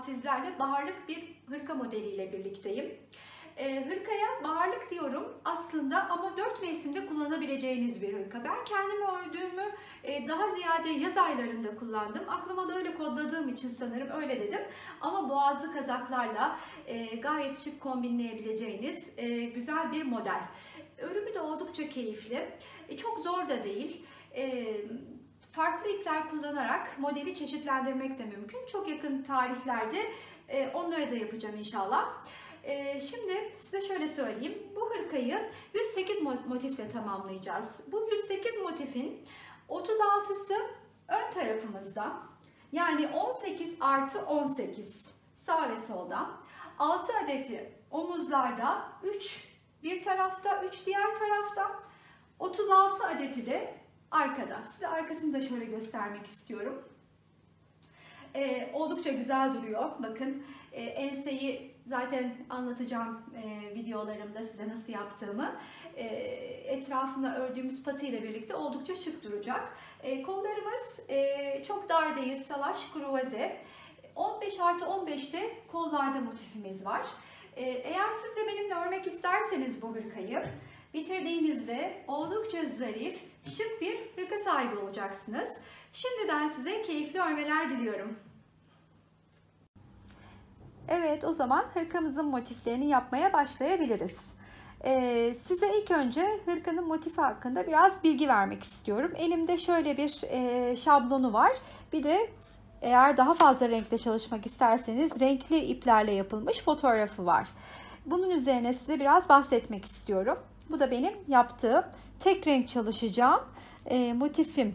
sizlerle baharlık bir hırka modeliyle birlikteyim. Hırkaya baharlık diyorum aslında ama 4 mevsimde kullanabileceğiniz bir hırka. Ben kendim ördüğümü daha ziyade yaz aylarında kullandım. Aklıma da öyle kodladığım için sanırım öyle dedim. Ama boğazlı kazaklarla gayet şık kombinleyebileceğiniz güzel bir model. Örümü de oldukça keyifli. Çok zor da değil. Farklı ipler kullanarak modeli çeşitlendirmek de mümkün. Çok yakın tarihlerde onları da yapacağım inşallah. Şimdi size şöyle söyleyeyim. Bu hırkayı 108 motifle tamamlayacağız. Bu 108 motifin 36'sı ön tarafımızda. Yani 18 artı 18 sağ ve solda. 6 adeti omuzlarda, 3 bir tarafta, 3 diğer tarafta. 36 adeti de arkada. Size arkasını da şöyle göstermek istiyorum. Oldukça güzel duruyor. Bakın enseyi zaten anlatacağım videolarımda size nasıl yaptığımı. Etrafına ördüğümüz patı ile birlikte oldukça şık duracak. Kollarımız çok dar değil, salaş kruvaze. 15 artı 15'te kollarda motifimiz var. Eğer siz de benimle örmek isterseniz bu hırkayı, bitirdiğinizde oldukça zarif, şık bir hırka sahibi olacaksınız. Şimdiden size keyifli örmeler diliyorum. Evet, o zaman hırkamızın motiflerini yapmaya başlayabiliriz. Size ilk önce hırkanın motifi hakkında biraz bilgi vermek istiyorum. Elimde şöyle bir şablonu var. Bir de eğer daha fazla renkle çalışmak isterseniz renkli iplerle yapılmış fotoğrafı var. Bunun üzerine size biraz bahsetmek istiyorum. Bu da benim yaptığım tek renk çalışacağım motifim.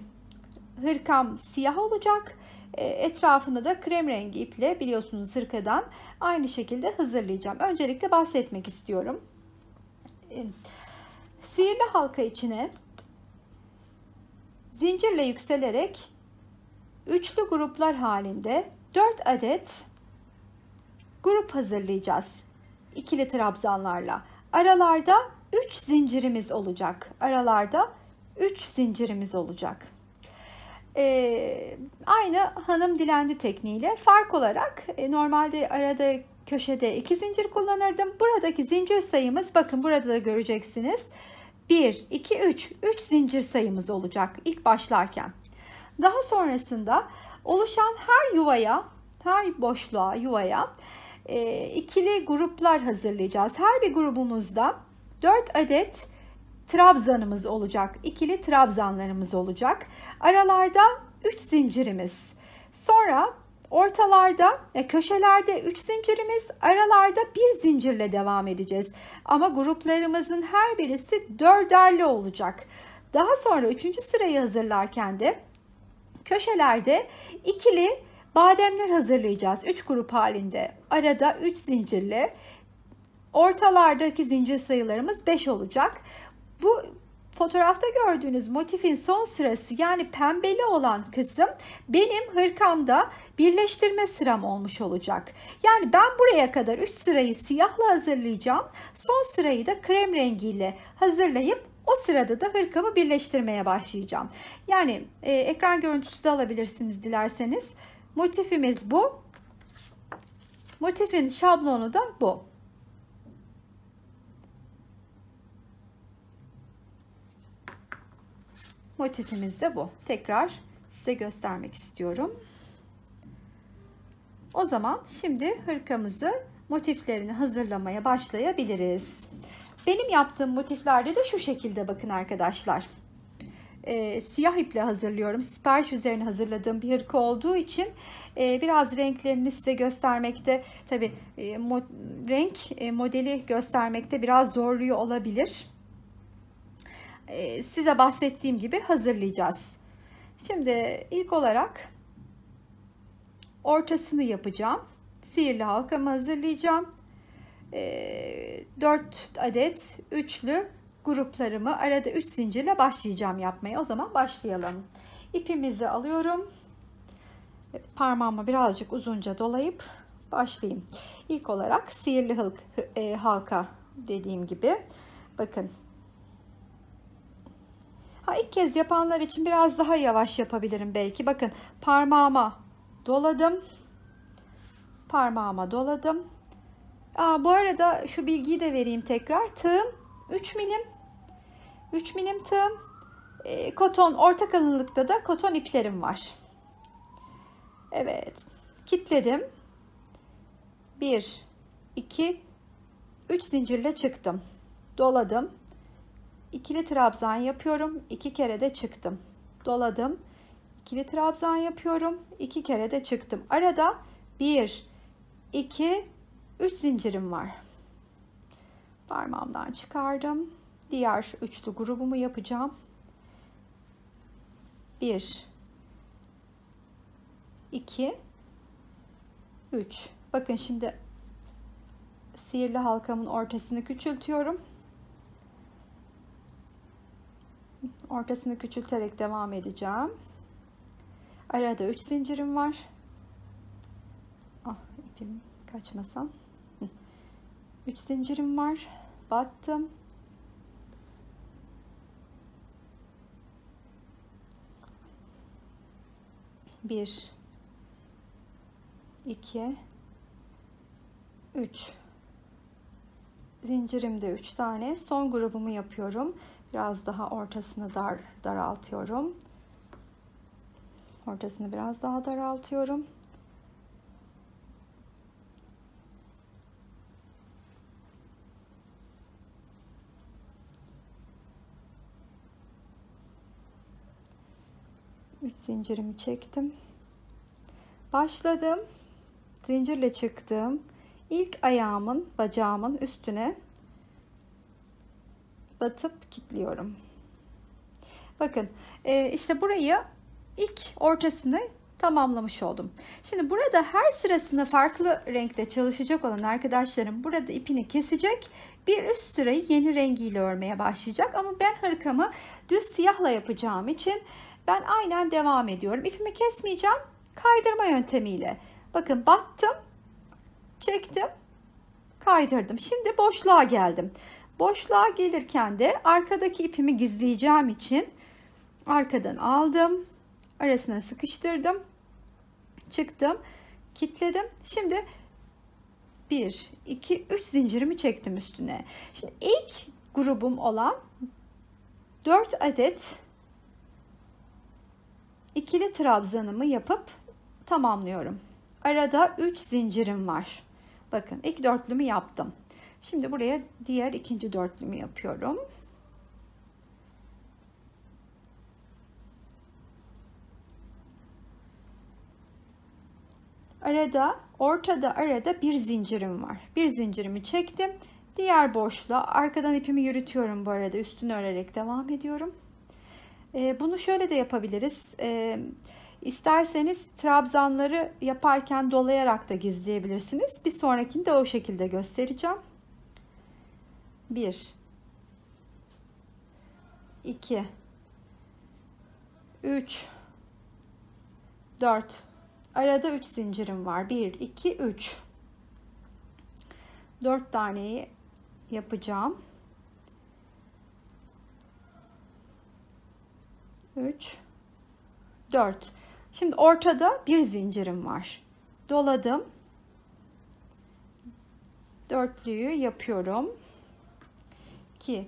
Hırkam siyah olacak. Etrafını da krem rengi iple biliyorsunuz hırkadan aynı şekilde hazırlayacağım. Öncelikle bahsetmek istiyorum. Sihirli halka içine zincirle yükselerek üçlü gruplar halinde 4 adet grup hazırlayacağız. İkili trabzanlarla. Aralarda 3 zincirimiz olacak. Aralarda 3 zincirimiz olacak. Aynı hanım dilendi tekniğiyle fark olarak normalde arada köşede 2 zincir kullanırdım. Buradaki zincir sayımız bakın burada da göreceksiniz. 1, 2, 3 zincir sayımız olacak ilk başlarken. Daha sonrasında oluşan her yuvaya, her boşluğa, yuvaya ikili gruplar hazırlayacağız. Her bir grubumuzda 4 adet trabzanımız olacak. İkili trabzanlarımız olacak. Aralarda 3 zincirimiz. Sonra ortalarda, köşelerde 3 zincirimiz, aralarda 1 zincirle devam edeceğiz. Ama gruplarımızın her birisi 4'erli olacak. Daha sonra 3. sırayı hazırlarken de köşelerde ikili bademler hazırlayacağız. 3 grup halinde. Arada 3 zincirle. Ortalardaki zincir sayılarımız 5 olacak. Bu fotoğrafta gördüğünüz motifin son sırası yani pembeli olan kısım benim hırkamda birleştirme sıram olmuş olacak. Yani ben buraya kadar 3 sırayı siyahla hazırlayacağım. Son sırayı da krem rengiyle hazırlayıp o sırada da hırkamı birleştirmeye başlayacağım. Yani ekran görüntüsü de alabilirsiniz dilerseniz. Motifimiz bu. Motifin şablonu da bu. Motifimiz de bu. Tekrar size göstermek istiyorum. O zaman şimdi hırkamızı motiflerini hazırlamaya başlayabiliriz. Benim yaptığım motiflerde de şu şekilde bakın arkadaşlar. Siyah iple hazırlıyorum. Sipariş üzerine hazırladığım bir hırka olduğu için biraz renklerini size göstermekte tabi renk modeli göstermekte biraz zorluyor olabilir. Size bahsettiğim gibi hazırlayacağız. Şimdi ilk olarak ortasını yapacağım. Sihirli halkamı hazırlayacağım. 4 adet üçlü gruplarımı arada 3 zincirle başlayacağım yapmaya. O zaman başlayalım. İpimizi alıyorum. Parmağımı birazcık uzunca dolayıp başlayayım. İlk olarak sihirli halka dediğim gibi. Bakın. İlk kez yapanlar için biraz daha yavaş yapabilirim belki. Bakın parmağıma doladım. Parmağıma doladım. Bu arada şu bilgiyi de vereyim tekrar. Tığım 3 milim. 3 milim tığım. Koton, orta kalınlıkta da koton iplerim var. Evet. Kilitledim. 1, 2, 3 zincirle çıktım. Doladım. İkili trabzan yapıyorum. 2 kere de çıktım. Doladım. İkili trabzan yapıyorum. 2 kere de çıktım. Arada 1, 2, 3 zincirim var. Parmağımdan çıkardım. Diğer üçlü grubumu yapacağım. 1, 2, 3. Bakın şimdi sihirli halkamın ortasını küçültüyorum. Ortasını küçülterek devam edeceğim. Arada 3 zincirim var. İpim kaçmasın. 3 zincirim var. Battım. Bir, 2, 3. Zincirimde 3 tane. Son grubumu yapıyorum. Biraz daha ortasını daraltıyorum. Ortasını biraz daha daraltıyorum. Üç zincirimi çektim. Başladım. Zincirle çıktım. İlk ayağımın, bacağımın üstüne batıp kilitliyorum. Bakın işte burayı ilk ortasını tamamlamış oldum. Şimdi burada her sırasında farklı renkte çalışacak olan arkadaşlarım burada ipini kesecek. Bir üst sırayı yeni rengiyle örmeye başlayacak. Ama ben hırkamı düz siyahla yapacağım için ben aynen devam ediyorum. İpimi kesmeyeceğim. Kaydırma yöntemiyle. Bakın battım. Çektim. Kaydırdım. Şimdi boşluğa geldim. Boşluğa gelirken de arkadaki ipimi gizleyeceğim için arkadan aldım. Arasına sıkıştırdım. Çıktım. Kilitledim. Şimdi 1, 2, 3 zincirimi çektim üstüne. Şimdi ilk grubum olan 4 adet ikili trabzanımı yapıp tamamlıyorum. Arada 3 zincirim var. Bakın ilk dörtlümü yaptım. Şimdi buraya diğer ikinci dörtlümü yapıyorum. Ortada arada bir zincirim var. Bir zincirimi çektim. Diğer boşluğa arkadan ipimi yürütüyorum bu arada. Üstünü örerek devam ediyorum. Bunu şöyle de yapabiliriz. İsterseniz trabzanları yaparken dolayarak da gizleyebilirsiniz. Bir sonrakinde o şekilde göstereceğim. 1, 2, 3, 4. Arada 3 zincirim var. 1, 2, 3. 4 taneyi yapacağım. 3, 4. Şimdi ortada bir zincirim var. Doladım. Dörtlüyü yapıyorum. 2,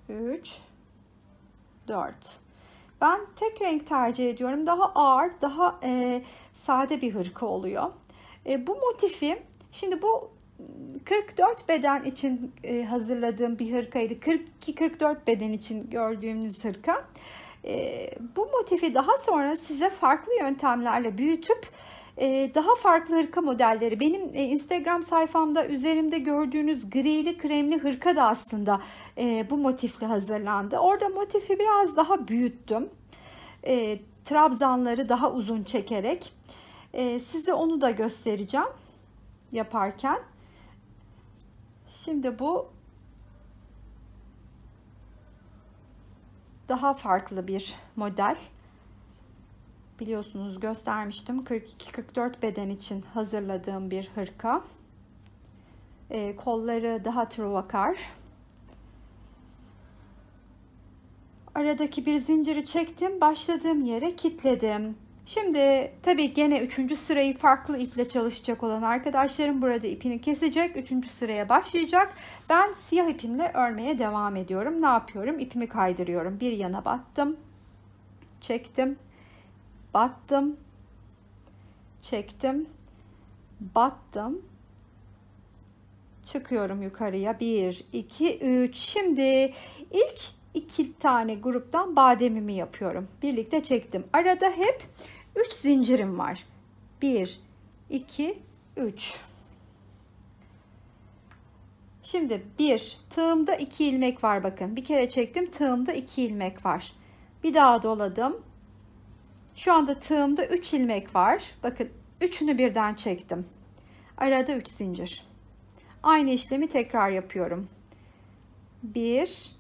3, 4. Ben tek renk tercih ediyorum. Daha ağır, daha sade bir hırka oluyor. Bu motifi, şimdi bu 44 beden için hazırladığım bir hırkaydı. 42-44 beden için gördüğünüz hırka. Bu motifi daha sonra size farklı yöntemlerle büyütüp daha farklı hırka modelleri, benim Instagram sayfamda üzerimde gördüğünüz grili kremli hırka da aslında bu motifle hazırlandı. Orada motifi biraz daha büyüttüm. Trabzanları daha uzun çekerek size onu da göstereceğim yaparken. Şimdi bu daha farklı bir model. Biliyorsunuz göstermiştim. 42-44 beden için hazırladığım bir hırka. Kolları daha truvakar. Aradaki bir zinciri çektim. Başladığım yere kilitledim. Şimdi tabii gene 3. sırayı farklı iple çalışacak olan arkadaşlarım burada ipini kesecek. 3. sıraya başlayacak. Ben siyah ipimle örmeye devam ediyorum. Ne yapıyorum? İpimi kaydırıyorum. Bir yana battım. Çektim. Battım. Çektim. Battım. Çıkıyorum yukarıya. 1, 2, 3. Şimdi ilk 2 tane gruptan bademimi yapıyorum. Birlikte çektim. Arada hep 3 zincirim var. 1, 2, 3. Şimdi tığımda 2 ilmek var bakın. Bir kere çektim, tığımda 2 ilmek var. Bir daha doladım. Şu anda tığımda 3 ilmek var. Bakın üçünü birden çektim. Arada 3 zincir. Aynı işlemi tekrar yapıyorum. 1,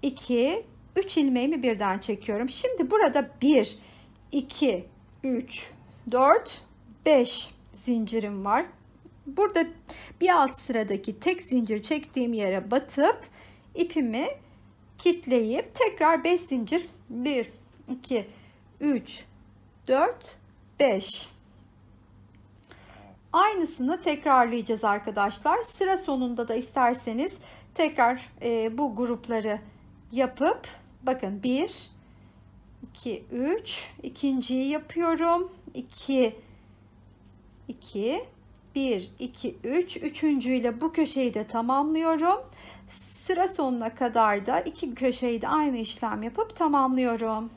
2, 3 ilmeğimi birden çekiyorum. Şimdi burada 1, 2, 3, 4, 5 zincirim var. Burada bir alt sıradaki tek zincir çektiğim yere batıp ipimi kitleyip tekrar 5 zincir 1, 2, 3, 4, 5. Aynısını tekrarlayacağız arkadaşlar. Sıra sonunda da isterseniz tekrar bu grupları yapıp bakın 1, 2, 3, ikinciyi yapıyorum. 2, 2, 1, 2, 3, üçüncüyle bu köşeyi de tamamlıyorum. Sıra sonuna kadar da iki köşeyi de aynı işlem yapıp tamamlıyorum.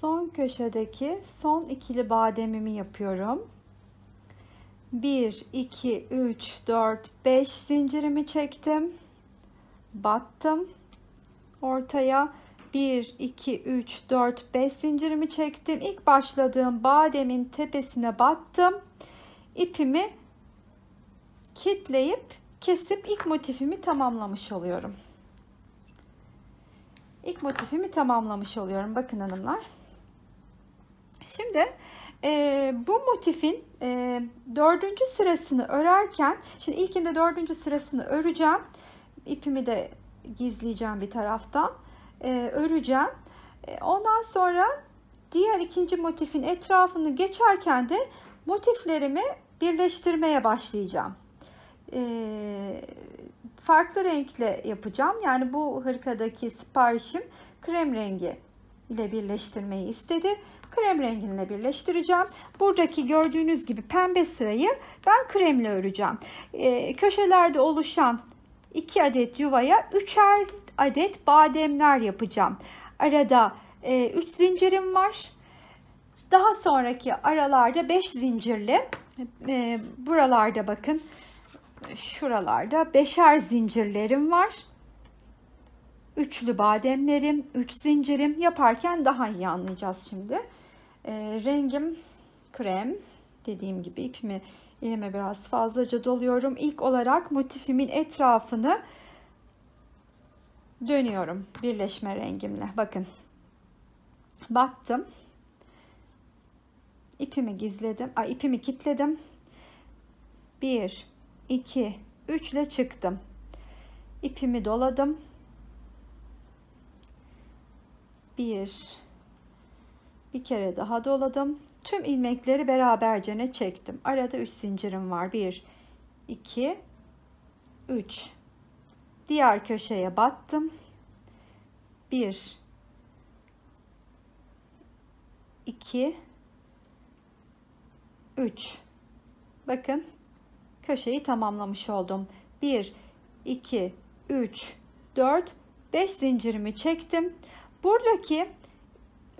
Son köşedeki son ikili bademimi yapıyorum. 1, 2, 3, 4, 5 zincirimi çektim. Battım. Ortaya 1, 2, 3, 4, 5 zincirimi çektim. İlk başladığım bademin tepesine battım. İpimi kitleyip kesip ilk motifimi tamamlamış oluyorum. İlk motifimi tamamlamış oluyorum. Bakın hanımlar. Şimdi bu motifin 4. sırasını örerken, şimdi ilkinde 4. sırasını öreceğim. İpimi de gizleyeceğim bir taraftan. Öreceğim. Ondan sonra diğer ikinci motifin etrafını geçerken de motiflerimi birleştirmeye başlayacağım. Farklı renkle yapacağım. Yani bu hırkadaki siparişim krem rengi ile birleştirmeyi istedi. Krem rengiyle birleştireceğim. Buradaki gördüğünüz gibi pembe sırayı ben kremle öreceğim. Köşelerde oluşan 2 adet yuvaya 3'er adet bademler yapacağım. Arada 3 zincirim var. Daha sonraki aralarda 5 zincirli. Buralarda bakın. Şuralarda 5'er zincirlerim var. Üçlü bademlerim, 3 zincirim yaparken daha iyi anlayacağız şimdi. Rengim krem. Dediğim gibi ipimi elime biraz fazlaca doluyorum. İlk olarak motifimin etrafını dönüyorum birleşme rengimle. Bakın. Battım. İpimi gizledim. İpimi kilitledim. 1, 2, 3 ile çıktım. İpimi doladım. bir kere daha doladım. Tüm ilmekleri beraberce çektim. Arada 3 zincirim var. 1, 2, 3. Diğer köşeye battım. 1, 2, 3. Bakın köşeyi tamamlamış oldum. 1, 2, 3, 4, 5 zincirimi çektim. Buradaki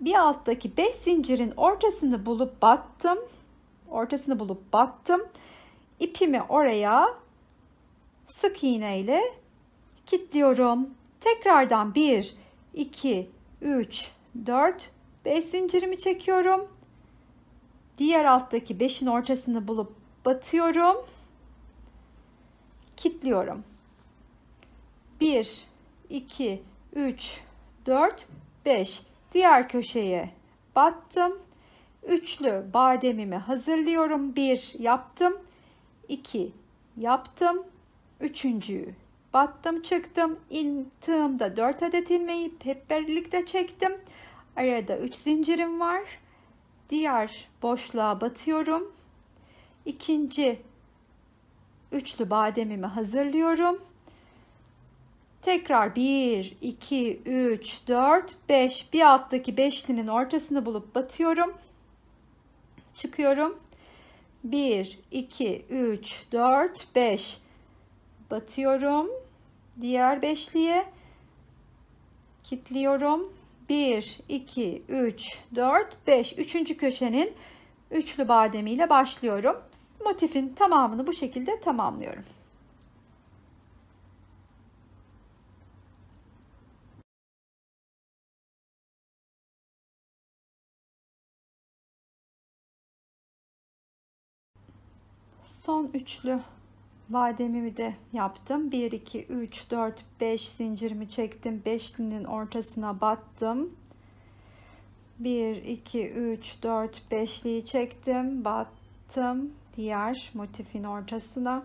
bir alttaki 5 zincirin ortasını bulup battım. Ortasını bulup battım. İpimi oraya sık iğne ile kilitliyorum. Tekrardan 1, 2, 3, 4, 5 zincirimi çekiyorum. Diğer alttaki 5'in ortasını bulup batıyorum. Kilitliyorum. 1, 2, 3, 4, 5. Diğer köşeye battım. Üçlü bademimi hazırlıyorum. 1 yaptım. 2, yaptım. Üçüncüyü battım, çıktım. İlmeğimde 4 adet ilmeği hep birlikte çektim. Arada 3 zincirim var. Diğer boşluğa batıyorum. İkinci üçlü bademimi hazırlıyorum. Tekrar 1, 2, 3, 4, 5. Bir alttaki beşlinin ortasını bulup batıyorum. Çıkıyorum. 1, 2, 3, 4, 5. Batıyorum. Diğer beşliye. Kilitliyorum. 1, 2, 3, 4, 5. Üçüncü köşenin üçlü bademiyle başlıyorum. Motifin tamamını bu şekilde tamamlıyorum. Son üçlü bademimi de yaptım. 1, 2, 3, 4, 5 zincirimi çektim. Beşlinin ortasına battım. 1, 2, 3, 4, beşliyi çektim. Battım. Diğer motifin ortasına.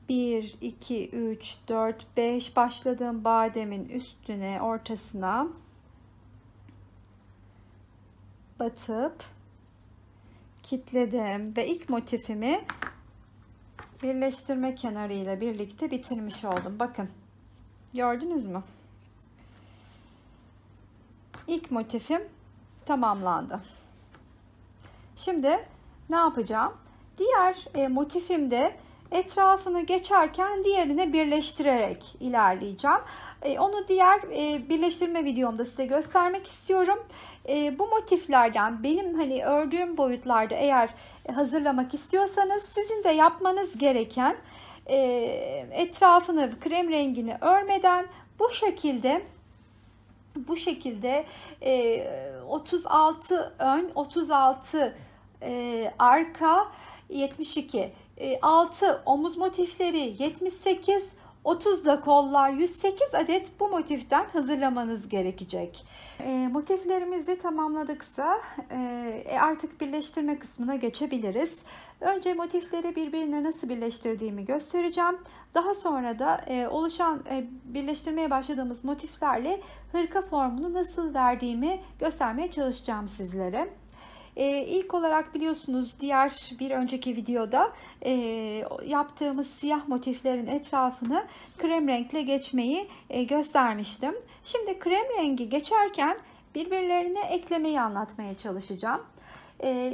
1, 2, 3, 4, 5 başladığım bademin üstüne, ortasına batıp kilitledim ve ilk motifimi birleştirme kenarı ile birlikte bitirmiş oldum. Bakın, gördünüz mü? İlk motifim tamamlandı. Şimdi ne yapacağım? Diğer motifimde etrafını geçerken diğerine birleştirerek ilerleyeceğim. Onu diğer birleştirme videomda size göstermek istiyorum. Bu motiflerden benim hani ördüğüm boyutlarda eğer hazırlamak istiyorsanız sizin de yapmanız gereken etrafını krem rengini örmeden bu şekilde 36 ön, 36 arka, 72, 6 omuz motifleri, 78, 30 da kollar, 108 adet bu motiften hazırlamanız gerekecek. Motiflerimizi tamamladıksa artık birleştirme kısmına geçebiliriz. Önce motifleri birbirine nasıl birleştirdiğimi göstereceğim. Daha sonra da oluşan birleştirmeye başladığımız motiflerle hırka formunu nasıl verdiğimi göstermeye çalışacağım sizlere. İlk olarak biliyorsunuz diğer bir önceki videoda yaptığımız siyah motiflerin etrafını krem renkle geçmeyi göstermiştim. Şimdi krem rengi geçerken birbirlerine eklemeyi anlatmaya çalışacağım.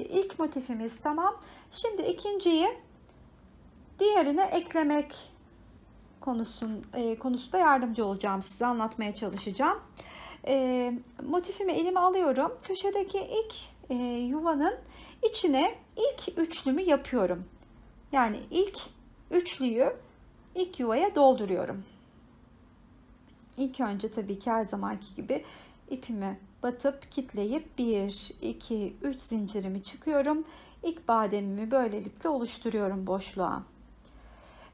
İlk motifimiz tamam. Şimdi ikinciyi diğerine eklemek konusunda yardımcı olacağım, size anlatmaya çalışacağım. Motifimi elime alıyorum. Köşedeki ilk yuvanın içine ilk üçlümü yapıyorum. Yani ilk üçlüyü ilk yuvaya dolduruyorum. İlk önce tabii ki her zamanki gibi ipimi batıp kitleyip 1, 2, 3 zincirimi çıkıyorum. İlk bademimi böylelikle oluşturuyorum boşluğa.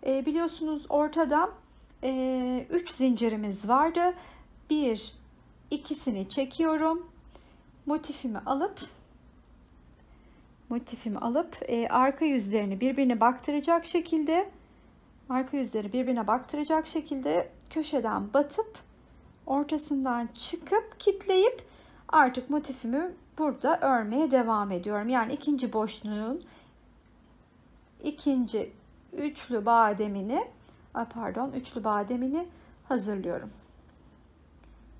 Biliyorsunuz ortada 3 zincirimiz vardı. İkisini çekiyorum. Motifimi alıp arka yüzlerini birbirine baktıracak şekilde köşeden batıp ortasından çıkıp kitleyip artık motifimi burada örmeye devam ediyorum. Yani ikinci boşluğun ikinci üçlü bademini hazırlıyorum.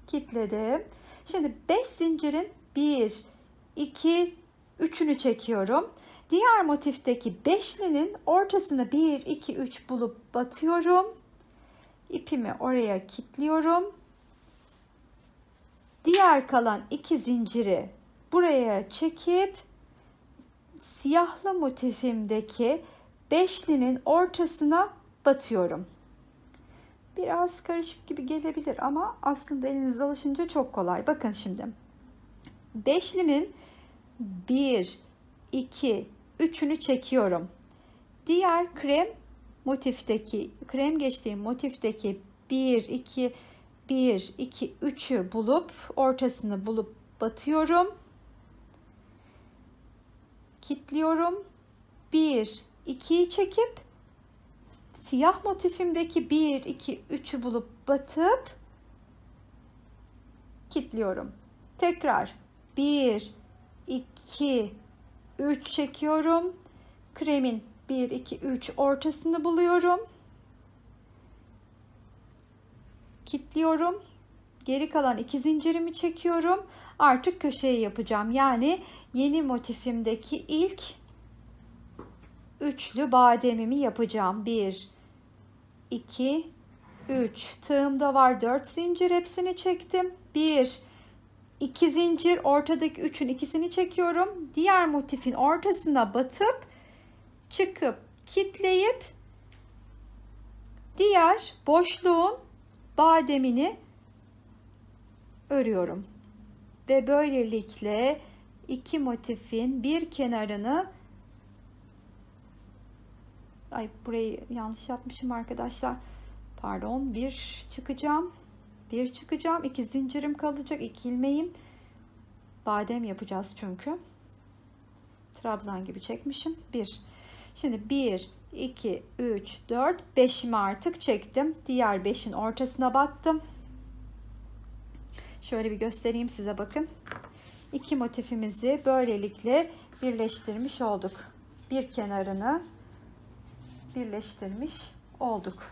Kilitledim. Şimdi 5 zincirin 1, 2, 3'ünü çekiyorum. Diğer motifteki beşlinin ortasına 1, 2, 3 bulup batıyorum. İpimi oraya kilitliyorum. Diğer kalan 2 zinciri buraya çekip siyahlı motifimdeki beşlinin ortasına batıyorum. Biraz karışık gibi gelebilir ama aslında elinizde alışınca çok kolay. Bakın şimdi. Beşlinin 1, 2, 3'ünü çekiyorum. Diğer krem geçtiğim motifteki 1, 2, 3'ü bulup ortasını bulup batıyorum. Kilitliyorum. 1, 2'yi çekip siyah motifimdeki 1, 2, 3'ü bulup batıp kilitliyorum. Tekrar 1, 2, 3 çekiyorum. Kremin 1, 2, 3 ortasını buluyorum. Kilitliyorum. Geri kalan 2 zincirimi çekiyorum. Artık köşeyi yapacağım. Yani yeni motifimdeki ilk üçlü bademimi yapacağım. 1, 2, 3. Tığımda var 4 zincir. Hepsini çektim. 1, 2 zincir. Ortadaki 3'ün ikisini çekiyorum. Diğer motifin ortasına batıp çıkıp kitleyip diğer boşluğun bademini örüyorum. Ve böylelikle iki motifin bir kenarını, burayı yanlış yapmışım arkadaşlar. Pardon, bir çıkacağım. İki zincirim kalacak. 2 ilmeğim. Badem yapacağız çünkü. Trabzan gibi çekmişim. 1. Şimdi 1, 2, 3, 4, 5'imi artık çektim. Diğer 5'in ortasına battım. Şöyle bir göstereyim size, bakın. İki motifimizi böylelikle birleştirmiş olduk. Bir kenarını birleştirmiş olduk.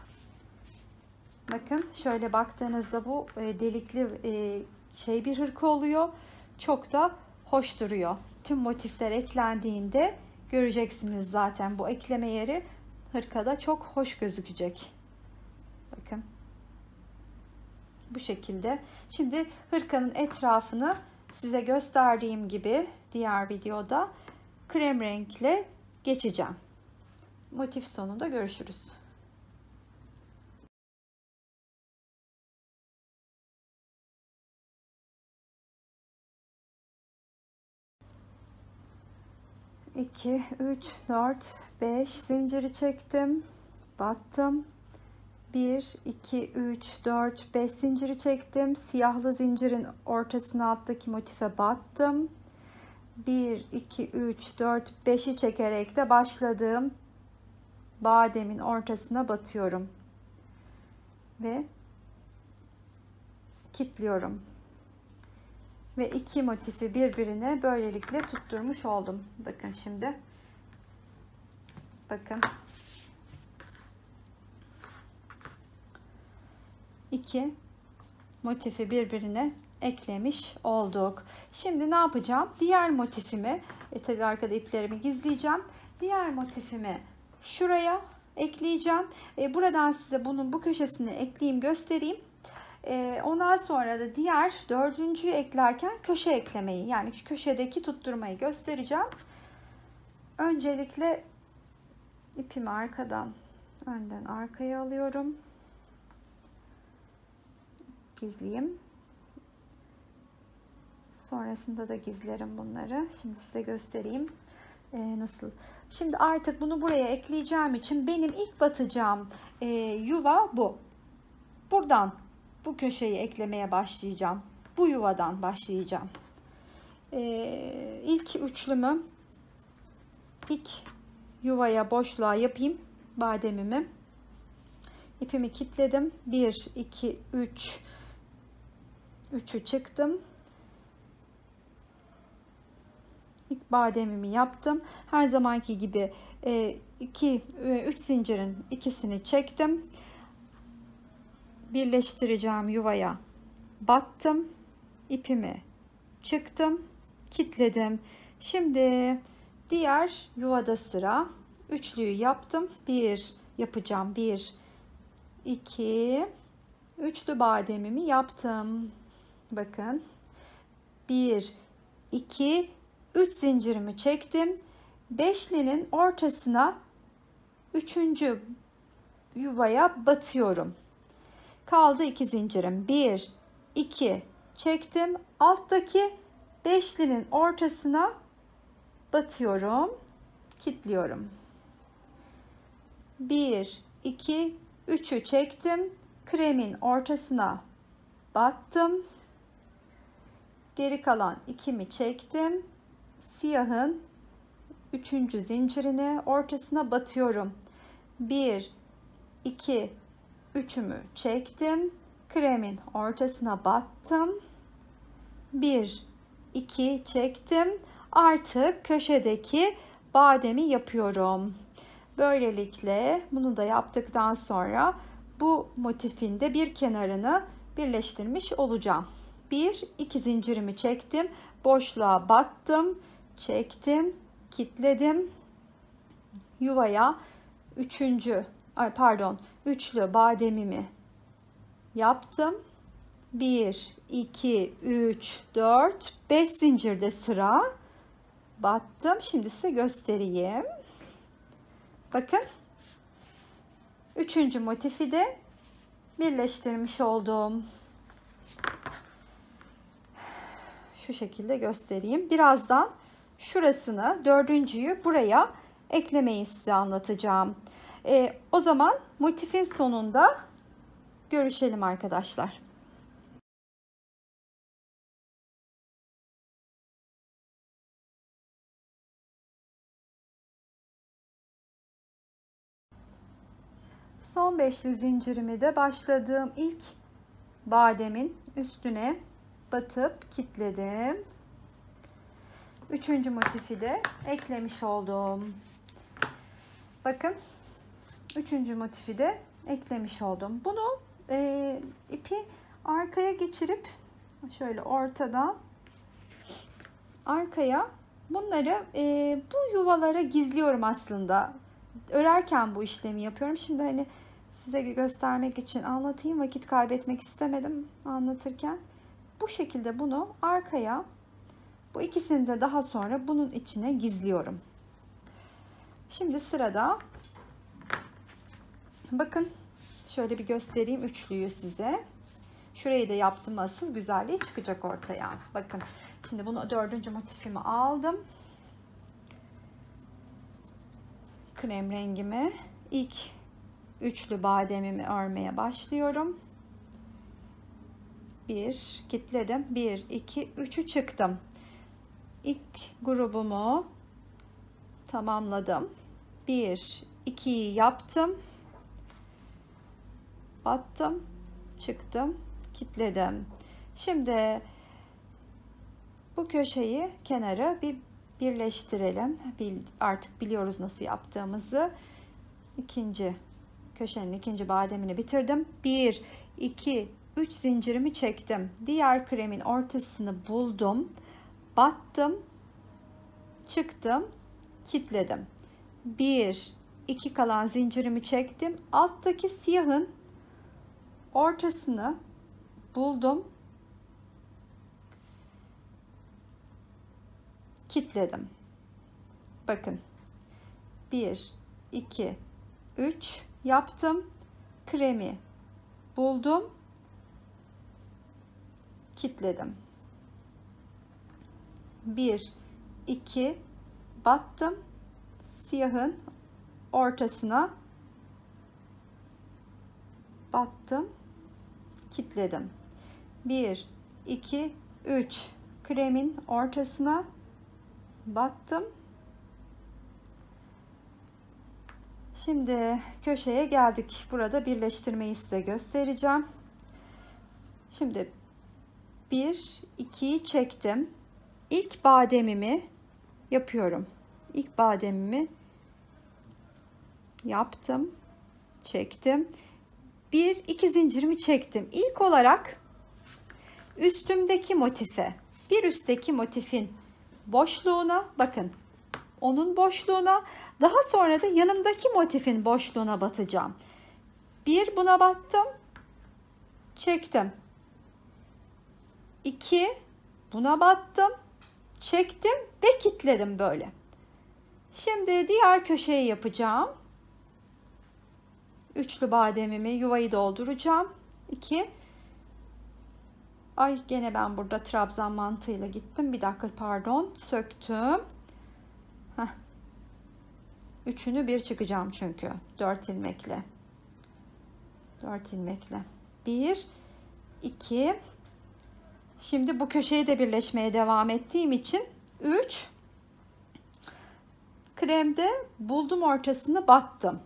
Bakın şöyle baktığınızda bu delikli bir hırka oluyor. Çok da hoş duruyor. Tüm motifler eklendiğinde göreceksiniz zaten bu ekleme yeri hırkada çok hoş gözükecek. Bakın. Bu şekilde. Şimdi hırkanın etrafını size gösterdiğim gibi diğer videoda krem renkle geçeceğim. Motif sonunda görüşürüz. İki, 3, 4, 5 zinciri çektim. Battım. 1, 2, 3, 4, 5 zinciri çektim. Siyahlı zincirin ortasına alttaki motife battım. 1, 2, 3, 4, 5'i çekerek de başladığım bademin ortasına batıyorum. Ve kilitliyorum. Ve iki motifi birbirine böylelikle tutturmuş oldum. Bakın şimdi. Bakın. İki motifi birbirine eklemiş olduk. Şimdi ne yapacağım? Diğer motifimi, tabii arkada iplerimi gizleyeceğim. Diğer motifimi şuraya ekleyeceğim. Buradan size bunun bu köşesini ekleyeyim, göstereyim. Ondan sonra da diğer dördüncüyü eklerken köşe eklemeyi, yani köşedeki tutturmayı göstereceğim. Öncelikle ipimi arkadan önden arkaya alıyorum. Gizleyeyim. Sonrasında da gizlerim bunları. Şimdi size göstereyim nasıl. Şimdi artık bunu buraya ekleyeceğim için benim ilk batacağım yuva bu. Buradan bu köşeyi eklemeye başlayacağım. Bu yuvadan başlayacağım. İlk üçlümü ilk yuvaya, boşluğa yapayım bademimi. İpimi kilitledim. 1, 2, 3. 3'ü çıktım. İlk bademimi yaptım. Her zamanki gibi 3 zincirin ikisini çektim. Birleştireceğim yuvaya battım. İpimi çıktım. Kilitledim. Şimdi diğer yuvada sıra. Üçlüyü yaptım. 1 yapacağım. 1, 2, üçlü bademimi yaptım. Bakın. 1, 2, 3 zincirimi çektim. Beşlinin ortasına 3. yuvaya batıyorum. Kaldı 2 zincirim. 1, 2 çektim. Alttaki beşlinin ortasına batıyorum. Kilitliyorum. 1, 2, 3'ü çektim. Kremin ortasına battım. Geri kalan 2'mi çektim. Siyahın 3. zincirini ortasına batıyorum. 1, 2, 3'ümü çektim. Kremin ortasına battım. 1, 2 çektim. Artık köşedeki bademi yapıyorum. Böylelikle bunu da yaptıktan sonra bu motifin de bir kenarını birleştirmiş olacağım. 1, 2 zincirimi çektim. Boşluğa battım. Çektim. Kilitledim. Yuvaya üçlü bademimi yaptım. 1, 2, 3, 4, 5 zincirde sıra battım. Şimdi size göstereyim. Bakın. 3. motifi de birleştirmiş oldum. Şu şekilde göstereyim. Birazdan şurasını, 4.'yü buraya eklemeyi size anlatacağım. O zaman motifin sonunda görüşelim arkadaşlar. Son 5'li zincirimi de başladığım ilk bademin üstüne batıp kilitledim. 3. motifi de eklemiş oldum. Bakın 3. motifi de eklemiş oldum. Bunu ipi arkaya geçirip şöyle ortadan arkaya bunları bu yuvalara gizliyorum aslında. Örerken bu işlemi yapıyorum. Şimdi hani size göstermek için anlatayım. Vakit kaybetmek istemedim anlatırken. Bu şekilde bunu arkaya, bu ikisini de daha sonra bunun içine gizliyorum. Şimdi sırada bakın şöyle bir göstereyim üçlüyü size. Şurayı da yaptım, asıl güzelliği çıkacak ortaya. Bakın şimdi bunu 4. motifimi aldım. Krem rengimi, ilk üçlü bademimi örmeye başlıyorum. 1 kilitledim. 1, 2, 3'ü çıktım. İlk grubumu tamamladım. 1, 2'yi yaptım. Battım. Çıktım. Kilitledim. Şimdi bu köşeyi, kenarı bir birleştirelim. Artık biliyoruz nasıl yaptığımızı. Köşenin ikinci bademini bitirdim. 1, 2, 3 zincirimi çektim. Diğer kremin ortasını buldum. Battım. Çıktım. Kilitledim. 1, 2 kalan zincirimi çektim. Alttaki siyahın ortasını buldum. Kilitledim. Bakın. 1, 2, 3 yaptım. Kremi buldum. Kilitledim. 1, 2 battım. Siyahın ortasına battım. Kilitledim. 1, 2, 3 kremin ortasına battım. Şimdi köşeye geldik. Burada birleştirmeyi size göstereceğim. Şimdi 1, 2'yi çektim. İlk bademimi yapıyorum. İlk bademimi yaptım. Çektim. 1, 2 zincirimi çektim. İlk olarak üstümdeki motife, bir üstteki motifin boşluğuna bakın. Onun boşluğuna, daha sonra da yanımdaki motifin boşluğuna batacağım. 1 buna battım. Çektim. 2 buna battım. Çektim ve kilitledim böyle. Şimdi diğer köşeyi yapacağım. Üçlü bademimi, yuvayı dolduracağım. 2. Ay gene ben burada trabzan mantığıyla gittim. Bir dakika pardon. Söktüm. Heh. Üçünü bir çıkacağım çünkü. 4 ilmekle. 4 ilmekle. 1, 2. Şimdi bu köşeyi de birleşmeye devam ettiğim için 3. Kremde buldum, ortasını battım.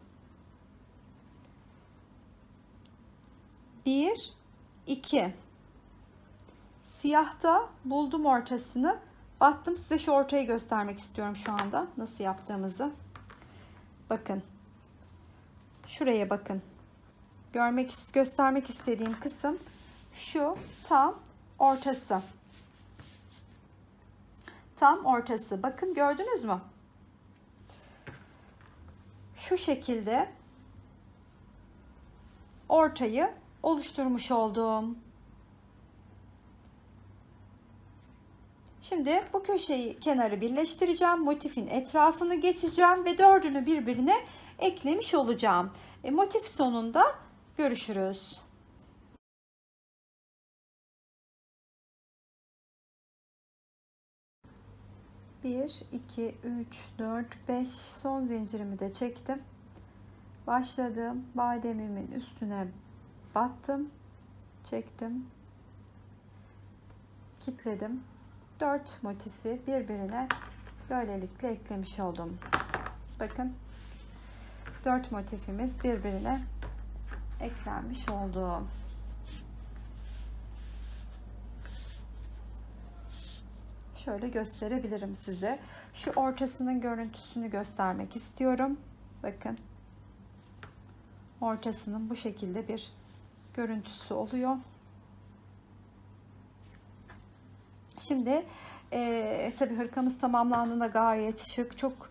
1, 2. Siyahta buldum ortasını. Battım. Size şu ortayı göstermek istiyorum şu anda. Nasıl yaptığımızı. Bakın. Şuraya bakın. Göstermek istediğim kısım şu tam ortası. Tam ortası. Bakın gördünüz mü? Şu şekilde ortayı oluşturmuş oldum. Şimdi bu köşeyi kenarı birleştireceğim. Motifin etrafını geçeceğim ve dördünü birbirine eklemiş olacağım. Motif sonunda görüşürüz. 1, 2, 3, 4, 5 son zincirimi de çektim. Başladım. Bademimin üstüne battım. Çektim. Kilitledim. 4 motifi birbirine böylelikle eklemiş oldum. Bakın. 4 motifimiz birbirine eklenmiş oldu. Şöyle gösterebilirim size. Şu ortasının görüntüsünü göstermek istiyorum. Bakın. Ortasının bu şekilde bir görüntüsü oluyor. Şimdi tabii hırkamız tamamlandığında gayet şık, çok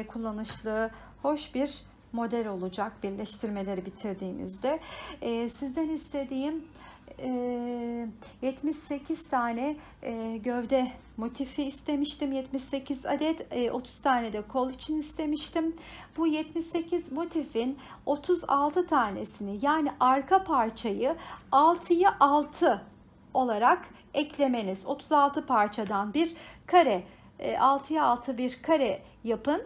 kullanışlı, hoş bir model olacak birleştirmeleri bitirdiğimizde. Sizden istediğim 78 tane gövde motifi istemiştim. 78 adet, 30 tane de kol için istemiştim. Bu 78 motifin 36 tanesini, yani arka parçayı 6'ya 6 olarak eklemeniz. 36 parçadan bir kare, 6'ya 6 bir kare yapın.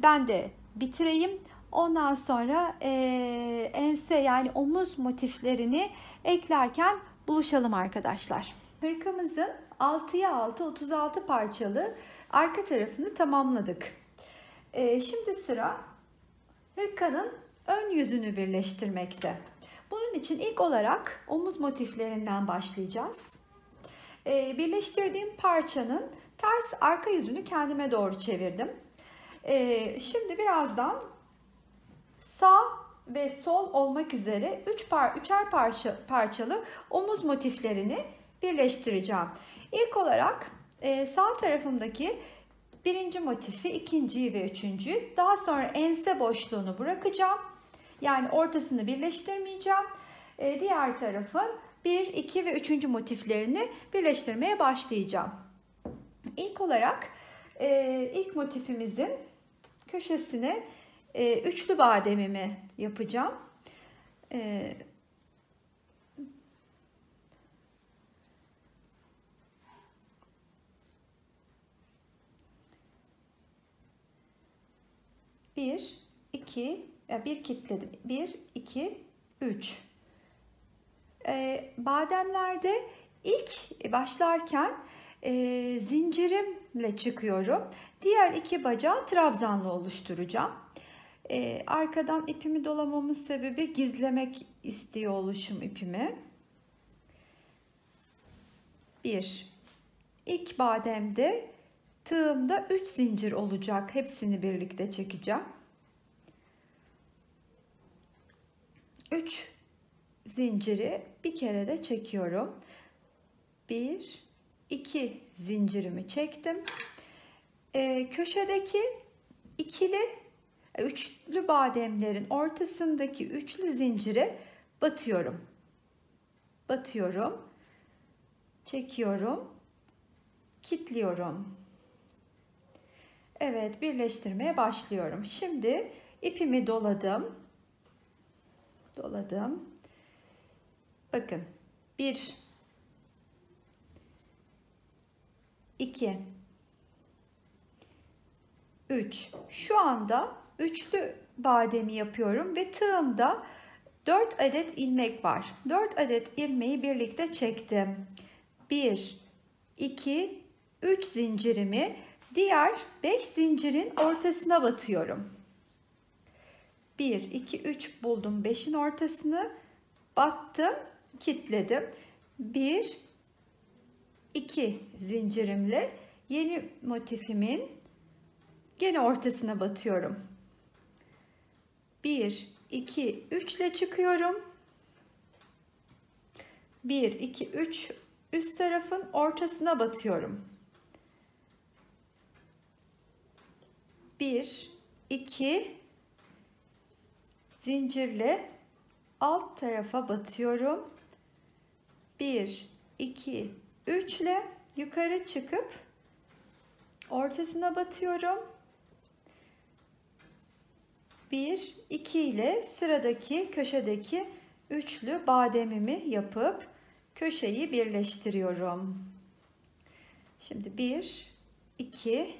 Ben de bitireyim. Ondan sonra ense, yani omuz motiflerini eklerken buluşalım arkadaşlar. Hırkamızın 6'ya 6 36 parçalı arka tarafını tamamladık. Şimdi sıra hırkanın ön yüzünü birleştirmekte. Bunun için ilk olarak omuz motiflerinden başlayacağız. Birleştirdiğim parçanın ters arka yüzünü kendime doğru çevirdim. Şimdi birazdan sağ ve sol olmak üzere üçer parçalı omuz motiflerini birleştireceğim. İlk olarak sağ tarafımdaki birinci motifi, ikinciyi ve üçüncüyü, daha sonra ense boşluğunu bırakacağım. Yani ortasını birleştirmeyeceğim. Diğer tarafın 1, 2 ve 3. motiflerini birleştirmeye başlayacağım. İlk olarak ilk motifimizin köşesine üçlü bademimi yapacağım. Bir kilitledim. 1, 2, 3. Bademlerde ilk başlarken zincirimle çıkıyorum. Diğer iki bacağı trabzanla oluşturacağım. Arkadan ipimi dolamamın sebebi gizlemek istiyor oluşum ipimi. 1. İlk bademde tığımda 3 zincir olacak. Hepsini birlikte çekeceğim. 3 zinciri bir kere de çekiyorum. 1, 2 zincirimi çektim. Köşedeki üçlü bademlerin ortasındaki üçlü zincire batıyorum. Batıyorum. Çekiyorum. Kilitliyorum. Evet, birleştirmeye başlıyorum. Şimdi ipimi doladım. Bakın. 1, 2, 3. Şu anda üçlü bademi yapıyorum ve tığımda 4 adet ilmek var. 4 adet ilmeği birlikte çektim. 1, 2, 3 zincirimi diğer 5 zincirin ortasına batıyorum. 1, 2, 3 buldum 5'in ortasını. battım, kilitledim. 1 2 zincirimle yeni motifimin gene ortasına batıyorum. 1 2 3 ile çıkıyorum. 1 2 3 üst tarafın ortasına batıyorum. 1 2 zincirle alt tarafa batıyorum. 1 2 3 ile yukarı çıkıp ortasına batıyorum. 1 2 ile sıradaki köşedeki üçlü bademimi yapıp köşeyi birleştiriyorum. Şimdi 1 2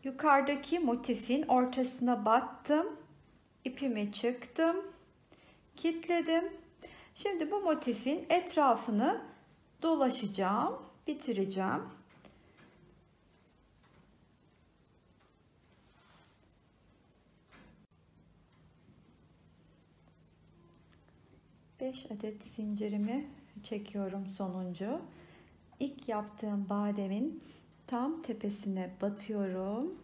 yukarıdaki motifin ortasına battım. İpimi çıktım. Kilitledim. Şimdi bu motifin etrafını dolaşacağım, bitireceğim. Beş adet zincirimi çekiyorum sonuncu. İlk yaptığım bademin tam tepesine batıyorum.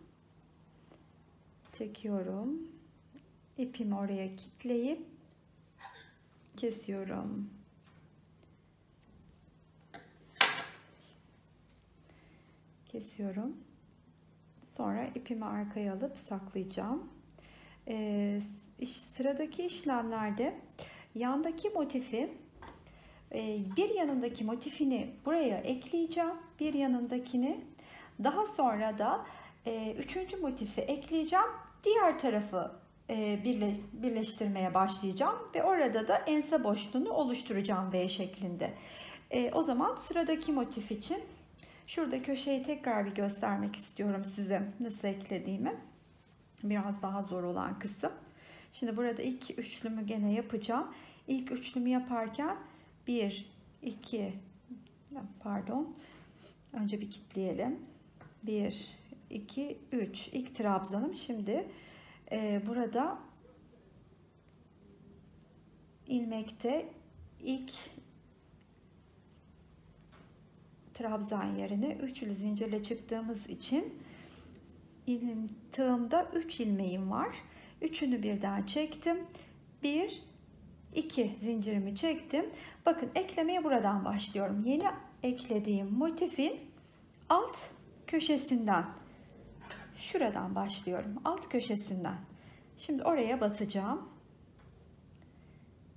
Çekiyorum. İpimi oraya kilitleyip kesiyorum. Kesiyorum. Sonra ipimi arkaya alıp saklayacağım. Sıradaki işlemlerde yandaki motifi, bir yanındaki motifini buraya ekleyeceğim. Bir yanındakini. Daha sonra da üçüncü motifi ekleyeceğim. Diğer tarafı birleştirmeye başlayacağım ve orada da ense boşluğunu oluşturacağım V şeklinde. O zaman sıradaki motif için şurada köşeyi tekrar bir göstermek istiyorum size nasıl eklediğimi. Biraz daha zor olan kısım. Şimdi burada ilk üçlümü gene yapacağım. İlk üçlümü yaparken 1 2 pardon, önce bir kilitleyelim. 1 2 3 ilk trabzanım. Şimdi burada ilmekte ilk trabzan yerine üçlü zincirle çıktığımız için tığımda 3 ilmeğim var. Üçünü birden çektim. 1 2 zincirimi çektim. Bakın eklemeye buradan başlıyorum. Yeni eklediğim motifin alt köşesinden, şuradan başlıyorum. Alt köşesinden. Şimdi oraya batacağım.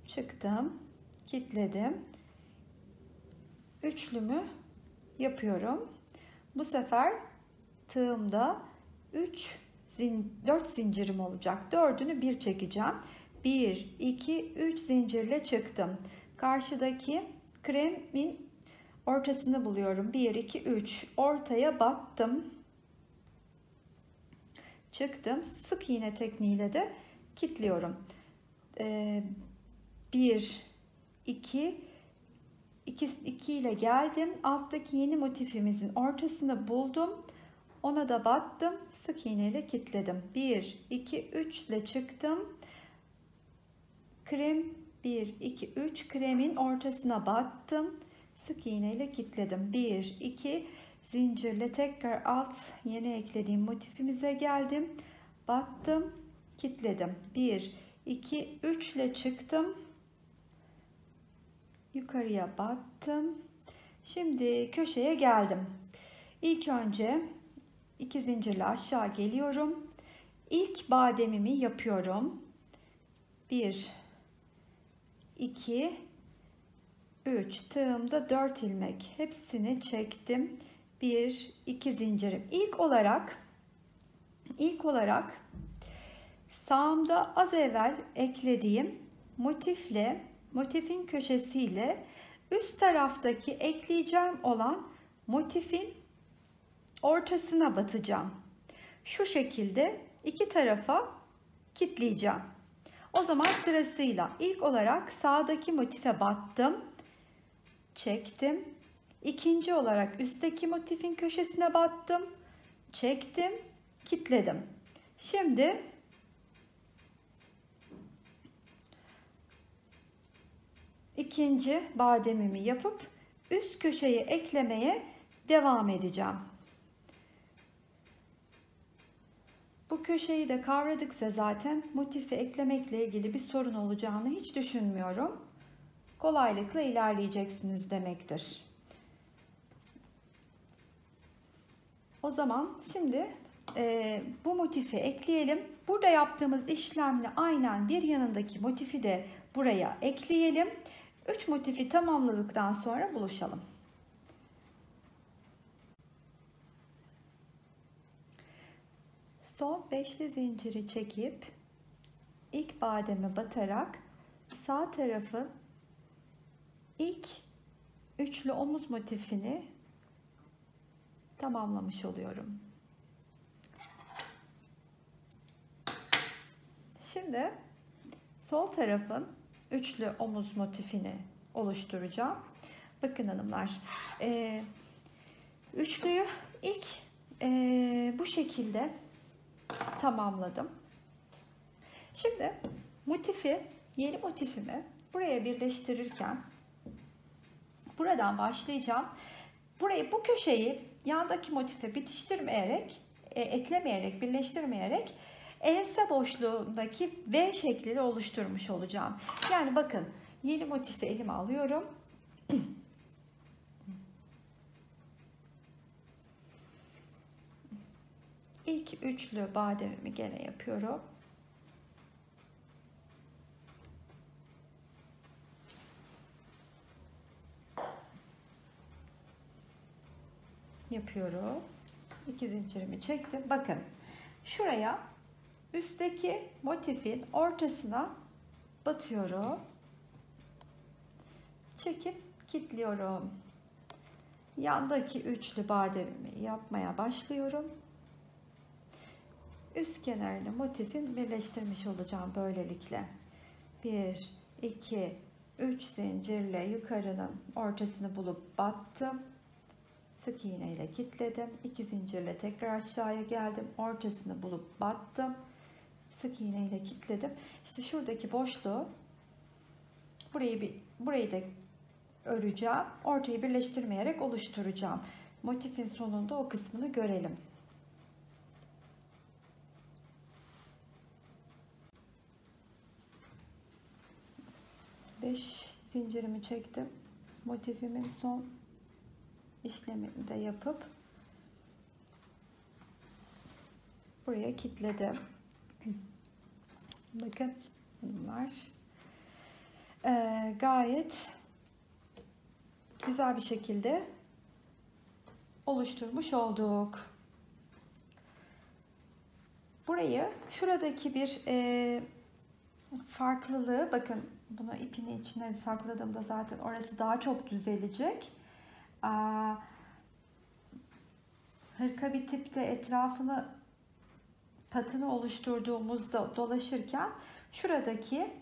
Çıktım. Kilitledim. Üçlümü yapıyorum. Bu sefer tığımda 4 zincirim olacak. 4'ünü bir çekeceğim. 1 2 3 zincirle çıktım. Karşıdaki kremin ortasını buluyorum. 1 2 3 ortaya battım. Çıktım. Sık iğne tekniğiyle de kilitliyorum. 1 2 2 ile geldim. Alttaki yeni motifimizin ortasını buldum. Ona da battım. Sık iğne ile kilitledim. 1 2 3 ile çıktım. Krem 1 2 3 kremin ortasına battım. Sık iğne ile kilitledim. 1 2 zincirle tekrar alt yeni eklediğim motifimize geldim. Battım, kilitledim. 1 2 3 ile çıktım. Yukarıya battım. Şimdi köşeye geldim. İlk önce 2 zincirle aşağı geliyorum. İlk bademimi yapıyorum. 1 2 3 tığımda 4 ilmek. Hepsini çektim. 1 2 zincirim. İlk olarak sağımda az evvel eklediğim motifin köşesiyle üst taraftaki ekleyeceğim olan motifin ortasına batacağım. Şu şekilde iki tarafa kilitleyeceğim. O zaman sırasıyla ilk olarak sağdaki motife battım, çektim. İkinci olarak üstteki motifin köşesine battım, çektim, kilitledim. Şimdi ikinci bademimi yapıp üst köşeye eklemeye devam edeceğim. Bu köşeyi de kavradıksa zaten motifi eklemekle ilgili bir sorun olacağını hiç düşünmüyorum. Kolaylıkla ilerleyeceksiniz demektir. O zaman şimdi bu motifi ekleyelim. Burada yaptığımız işlemle aynen bir yanındaki motifi de buraya ekleyelim. 3 motifi tamamladıktan sonra buluşalım. Son beşli zinciri çekip ilk bademe batarak sağ tarafın ilk üçlü omuz motifini tamamlamış oluyorum. Şimdi sol tarafın üçlü omuz motifini oluşturacağım. Bakın hanımlar, üçlüyü ilk bu şekilde tamamladım. Şimdi yeni motifimi buraya birleştirirken buradan başlayacağım. Bu köşeyi yandaki motife bitiştirmeyerek, eklemeyerek, birleştirmeyerek ense boşluğundaki V şeklini oluşturmuş olacağım. Yani bakın, yeni motifi elime alıyorum. İlk üçlü bademimi gene yapıyorum. Yapıyorum. 2 zincirimi çektim. Bakın, şuraya üstteki motifin ortasına batıyorum. Çekip kilitliyorum. Yandaki üçlü bademimi yapmaya başlıyorum. Üst kenarını motifin birleştirmiş olacağım böylelikle. 1, 2, 3 zincirle yukarının ortasını bulup battım. Sık iğne ile kilitledim. 2 zincirle tekrar aşağıya geldim. Ortasını bulup battım. Sık iğne ile kilitledim. İşte şuradaki boşluğu, burayı da öreceğim. Ortayı birleştirmeyerek oluşturacağım. Motifin sonunda o kısmını görelim. Beş zincirimi çektim. Motifimin son işlemini de yapıp buraya kilitledim. Bakın bunlar gayet güzel bir şekilde oluşturmuş olduk. Burayı, şuradaki bir farklılığı, bakın bunu ipin içine sakladığımda zaten orası daha çok düzelecek. Hırka bitip de etrafını, patını oluşturduğumuzda dolaşırken şuradaki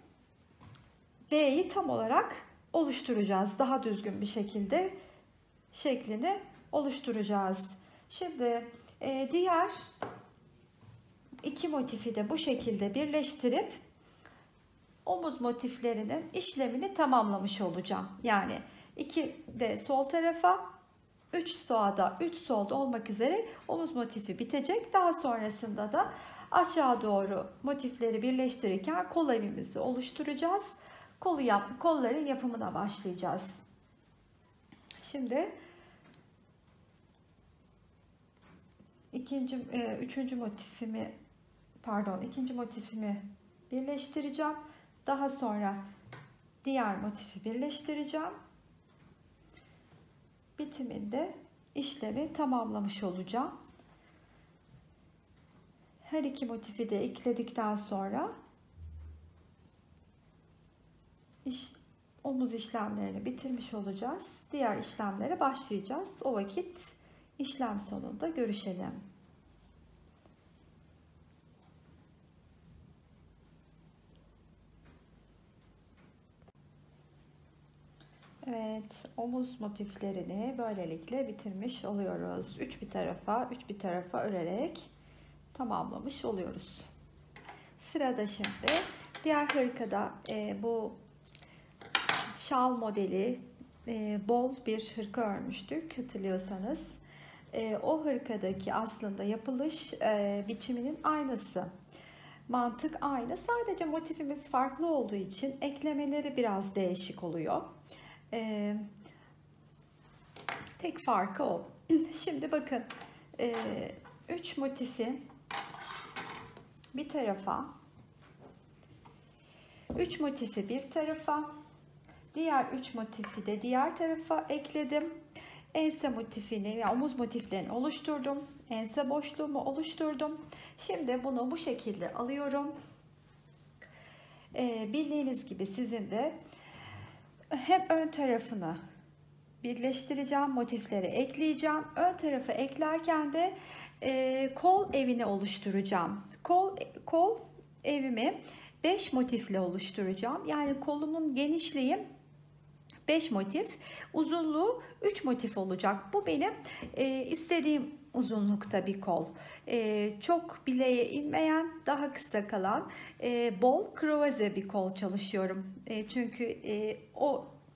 V'yi tam olarak oluşturacağız. Daha düzgün bir şekilde şeklini oluşturacağız. Şimdi diğer iki motifi de bu şekilde birleştirip omuz motiflerinin işlemini tamamlamış olacağım. Yani 2 de sol tarafa, 3 sağda, 3 solda olmak üzere omuz motifi bitecek. Daha sonrasında da aşağı doğru motifleri birleştirirken kol evimizi oluşturacağız. Kolların yapımına başlayacağız. Şimdi ikinci motifimi birleştireceğim. Daha sonra diğer motifi birleştireceğim. Bitiminde işlemi tamamlamış olacağım. Her iki motifi de ekledikten sonra omuz işlemlerini bitirmiş olacağız. Diğer işlemlere başlayacağız. O vakit işlem sonunda görüşelim. Evet, omuz motiflerini böylelikle bitirmiş oluyoruz. 3 bir tarafa örerek tamamlamış oluyoruz. Sırada şimdi diğer hırkada bu şal modeli bol bir hırka örmüştük hatırlıyorsanız. O hırkadaki aslında yapılış biçiminin aynısı. Mantık aynı. Sadece motifimiz farklı olduğu için eklemeleri biraz değişik oluyor. Tek farkı o. Şimdi bakın 3 motifi bir tarafa, 3 motifi bir tarafa, diğer 3 motifi de diğer tarafa ekledim. Ense motifini ve omuz motiflerini oluşturdum. Ense boşluğumu oluşturdum. Şimdi bunu bu şekilde alıyorum. Bildiğiniz gibi sizin de hem ön tarafını birleştireceğim, motifleri ekleyeceğim. Ön tarafı eklerken de kol evini oluşturacağım. Kol evimi 5 motifle oluşturacağım. Yani kolumun genişliği 5 motif, uzunluğu 3 motif olacak. Bu benim istediğim uzunlukta bir kol. Çok bileğe inmeyen, daha kısa kalan, bol kruvaze bir kol çalışıyorum. Çünkü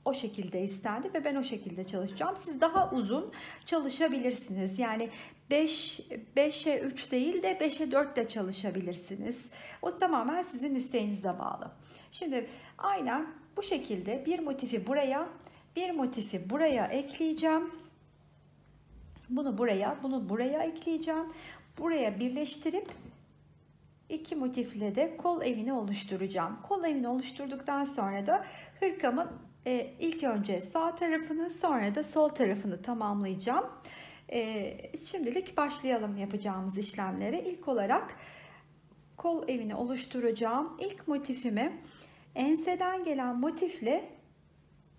o şekilde istendi ve ben o şekilde çalışacağım. Siz daha uzun çalışabilirsiniz. Yani 5'e 3 değil de 5'e 4 de çalışabilirsiniz. O tamamen sizin isteğinize bağlı. Şimdi aynen bu şekilde bir motifi buraya, bir motifi buraya ekleyeceğim. Bunu buraya ekleyeceğim. Buraya birleştirip iki motifle de kol evini oluşturacağım. Kol evini oluşturduktan sonra da hırkamın ilk önce sağ tarafını sonra da sol tarafını tamamlayacağım. Şimdilik başlayalım yapacağımız işlemlere. İlk olarak kol evini oluşturacağım. İlk motifimi enseden gelen motifle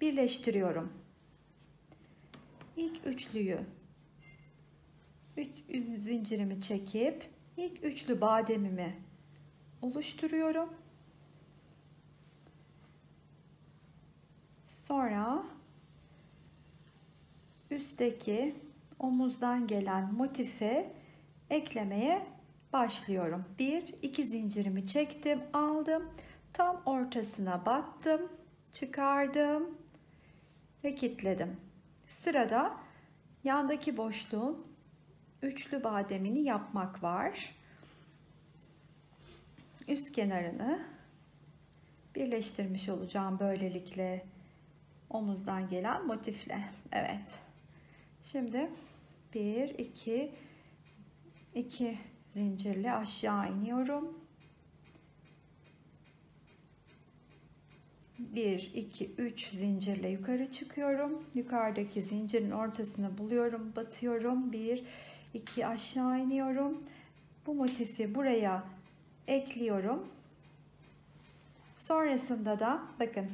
birleştiriyorum. İlk üçlüyü, zincirimi çekip ilk üçlü bademimi oluşturuyorum. Sonra üstteki omuzdan gelen motife eklemeye başlıyorum. 1-2 zincirimi çektim, aldım. Tam ortasına battım, çıkardım ve kilitledim. Sırada yandaki boşluğun üçlü bademini yapmak var. Üst kenarını birleştirmiş olacağım böylelikle omuzdan gelen motifle. Evet. Şimdi 2 zincirle aşağı iniyorum. 1-2-3 zincirle yukarı çıkıyorum. Yukarıdaki zincirin ortasını buluyorum, batıyorum. 1-2 aşağı iniyorum. Bu motifi buraya ekliyorum. Sonrasında da bakın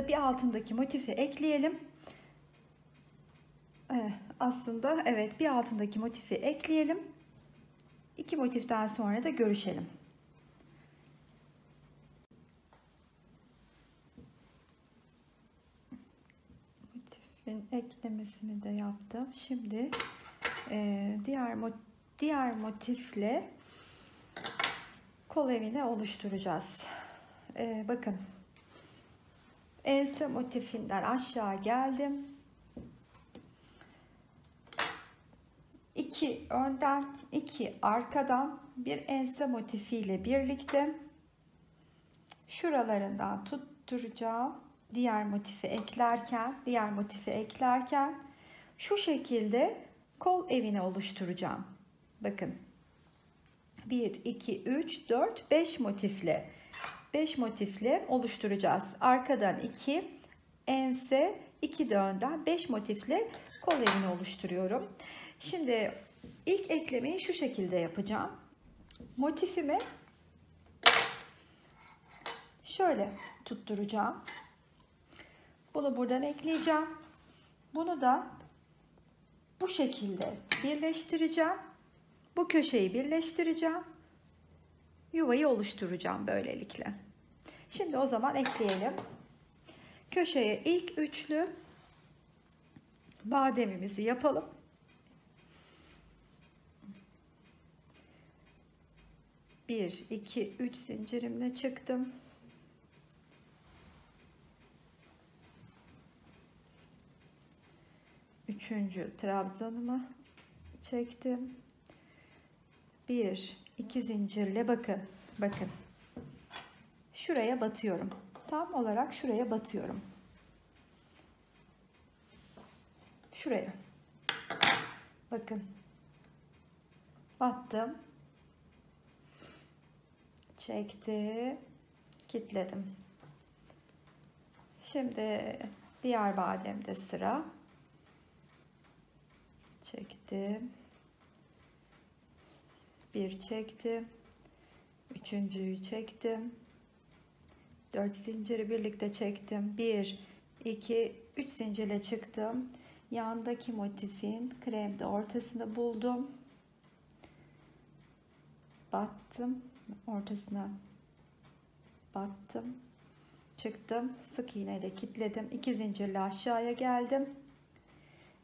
bir altındaki motifi ekleyelim. Aslında evet, bir altındaki motifi ekleyelim. 2 motiften sonra da görüşelim. Motifin eklemesini de yaptım. Şimdi diğer motifle kol evini oluşturacağız. Bakın ense motifinden aşağı geldim. 2 önden 2 arkadan bir ense motifiyle birlikte şuralarından tutturacağım. Diğer motifi eklerken şu şekilde kol evini oluşturacağım. Bakın 1 2 3 4 5 motifle oluşturacağız. Arkadan 2 ense, 2 de önden 5 motifle kol evini oluşturuyorum. Şimdi ilk eklemeyi şu şekilde yapacağım. Motifimi şöyle tutturacağım. Bunu buradan ekleyeceğim. Bunu da bu şekilde birleştireceğim. Bu köşeyi birleştireceğim. Yuvayı oluşturacağım böylelikle. Şimdi o zaman ekleyelim. Köşeye ilk üçlü bademimizi yapalım. Bir, iki, üç zincirimle çıktım. üçüncü trabzanımı çektim. 1 2 zincirle bakın şuraya batıyorum, tam olarak şuraya batıyorum, şuraya bakın, battım, çektim, kilitledim. Şimdi diğer bademde sıra. Çektim, bir çektim, üçüncüyü çektim, 4 zinciri birlikte çektim, 1 2 3 zincirle çıktım, yandaki motifin kremde ortasını buldum, battım, ortasına battım, çıktım, sık iğne ile kilitledim, 2 zincirle aşağıya geldim,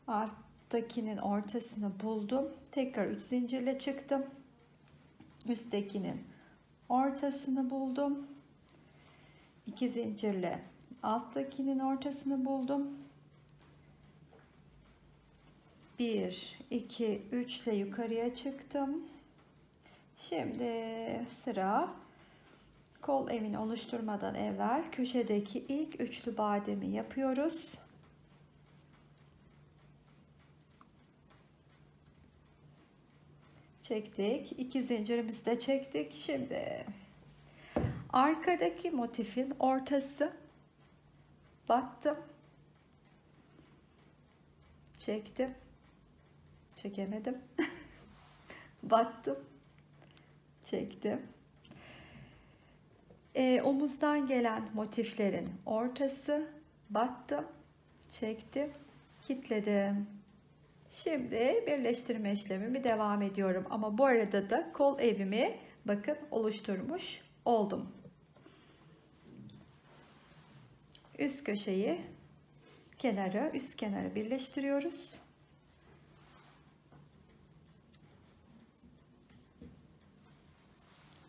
alttakinin ortasını buldum, tekrar 3 zincirle çıktım, üsttekinin ortasını buldum, 2 zincirle alttakinin ortasını buldum, 1 2 3 ile yukarıya çıktım. Şimdi sıra kol evini oluşturmadan evvel köşedeki ilk üçlü bademi yapıyoruz. Çektik, 2 zincirimizi de çektik. Şimdi arkadaki motifin ortası, battım, çektim, çekemedim, battım, çektim. Omuzdan gelen motiflerin ortası, battım, çektim, kilitledim. Şimdi birleştirme işlemimi devam ediyorum ama bu arada da kol evimi bakın oluşturmuş oldum. Üst köşeyi üst kenarı birleştiriyoruz.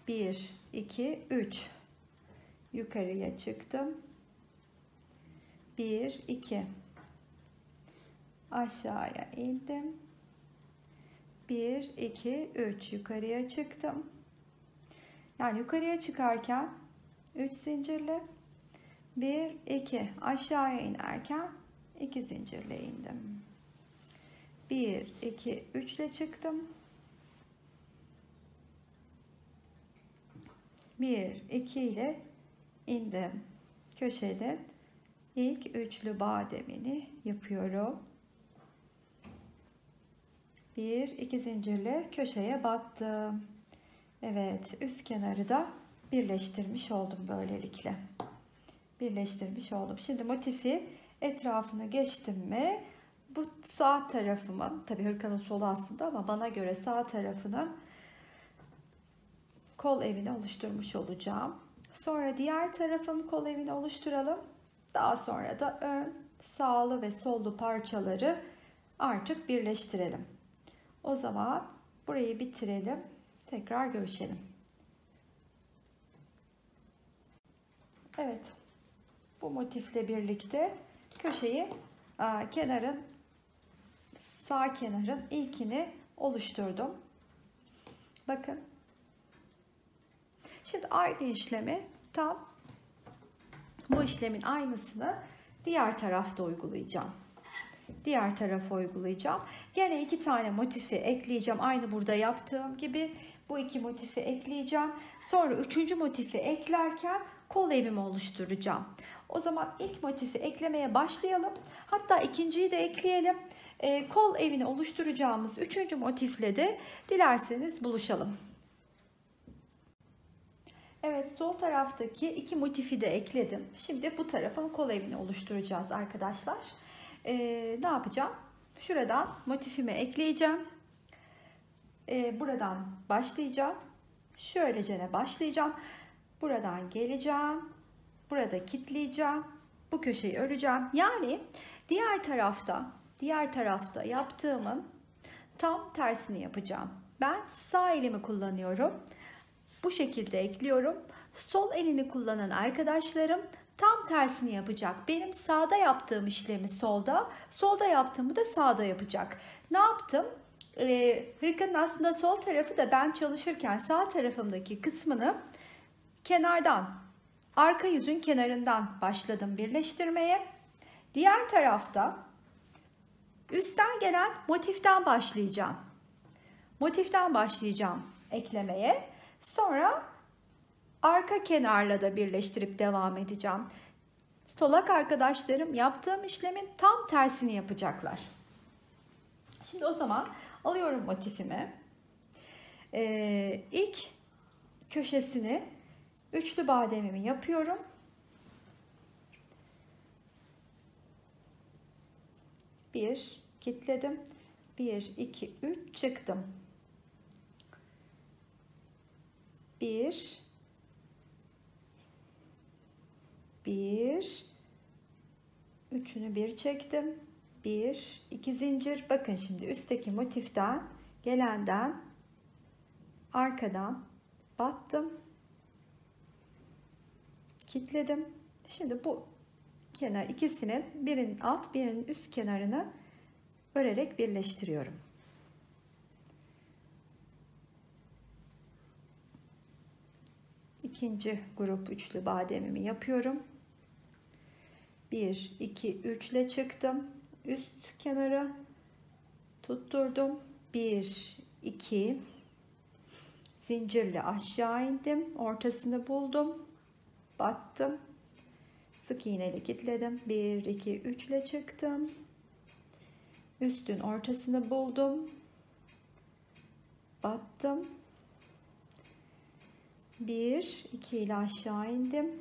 Bir, iki, üç. Yukarıya çıktım. 1 2. Aşağıya indim. 1 2 3 yukarıya çıktım. Yani yukarıya çıkarken 3 zincirle, 1 2 aşağıya inerken 2 zincirle indim. 1 2 3 ile çıktım. 1 2 ile indim. Köşede ilk üçlü bademini yapıyorum. 1 2 zincirle köşeye battım. Evet, üst kenarı da birleştirmiş oldum böylelikle. Birleştirmiş oldum. Şimdi motifi etrafına geçtim mi bu sağ tarafımın, tabii hırkanın solu aslında ama bana göre sağ tarafının kol evini oluşturmuş olacağım. Sonra diğer tarafın kol evini oluşturalım. Daha sonra da ön, sağlı ve sollu parçaları artık birleştirelim. O zaman burayı bitirelim. Tekrar görüşelim. Evet. Bu motifle birlikte köşeyi sağ kenarın ilkini oluşturdum. Bakın. Şimdi aynı işlemi bu işlemin aynısını diğer tarafta uygulayacağım. Diğer tarafa uygulayacağım. Yine 2 tane motifi ekleyeceğim. Aynı burada yaptığım gibi bu 2 motifi ekleyeceğim. Sonra 3. motifi eklerken kol evimi oluşturacağım. O zaman ilk motifi eklemeye başlayalım. Hatta ikinciyi de ekleyelim. Kol evini oluşturacağımız 3. motifle de dilerseniz buluşalım. Evet, sol taraftaki 2 motifi de ekledim. Şimdi bu tarafın kol evini oluşturacağız arkadaşlar. Ne yapacağım? Şuradan motifimi ekleyeceğim. Buradan başlayacağım. Şöylece başlayacağım. Buradan geleceğim. Burada kilitleyeceğim. Bu köşeyi öreceğim. Yani diğer tarafta yaptığımın tam tersini yapacağım. Ben sağ elimi kullanıyorum. Bu şekilde ekliyorum. Sol elini kullanan arkadaşlarım tam tersini yapacak. Benim sağda yaptığım işlemi solda, solda yaptığımı da sağda yapacak. Ne yaptım? Hırkanın aslında sol tarafı da ben çalışırken sağ tarafımdaki kısmını kenardan, arka yüzün kenarından başladım birleştirmeye. Diğer tarafta üstten gelen motiften başlayacağım. Motiften başlayacağım eklemeye. Sonra arka kenarla da birleştirip devam edeceğim. Solak arkadaşlarım yaptığım işlemin tam tersini yapacaklar. Şimdi o zaman alıyorum motifimi. İlk köşesini üçlü bademimi yapıyorum. Bir, kilitledim. 1, 2, 3 çıktım. 1, 1, üçünü bir çektim. 1, 2 zincir. Bakın şimdi üstteki motiften gelenden arkadan battım. Kilitledim. Şimdi bu kenar ikisinin birinin alt birinin üst kenarını örerek birleştiriyorum. İkinci grup üçlü bademimi yapıyorum. 1, 2, 3 ile çıktım. Üst kenarı tutturdum. 1, 2 zincirle aşağı indim. Ortasını buldum. Battım. Sık iğneyle kilitledim. 1, 2, 3 ile çıktım. Üstün ortasını buldum. Battım. 1, 2 ile aşağı indim.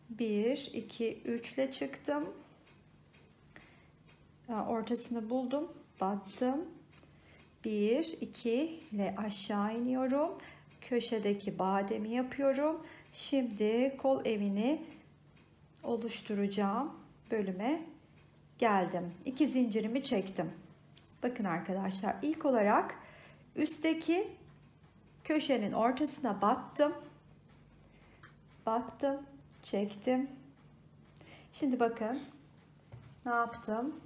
1, 2, 3 ile çıktım. Ortasını buldum. Battım. 1, 2 ile aşağı iniyorum. Köşedeki bademi yapıyorum. Şimdi kol evini oluşturacağım bölüme geldim. 2 zincirimi çektim. Bakın arkadaşlar, ilk olarak üstteki köşenin ortasına battım. Battım, çektim. Şimdi bakın ne yaptım?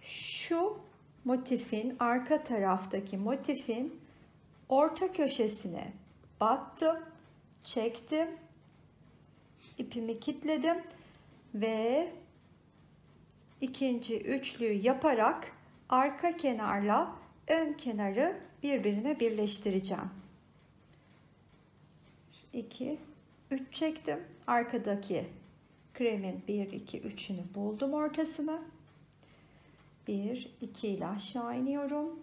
Şu motifin, arka taraftaki motifin orta köşesine battım, çektim. İpimi kilitledim ve ikinci üçlüyü yaparak arka kenarla ön kenarı birbirine birleştireceğim. 2, 3 çektim. Arkadaki kremin 1, 2, 3'ünü buldum ortasını. 1, 2 ile aşağı iniyorum.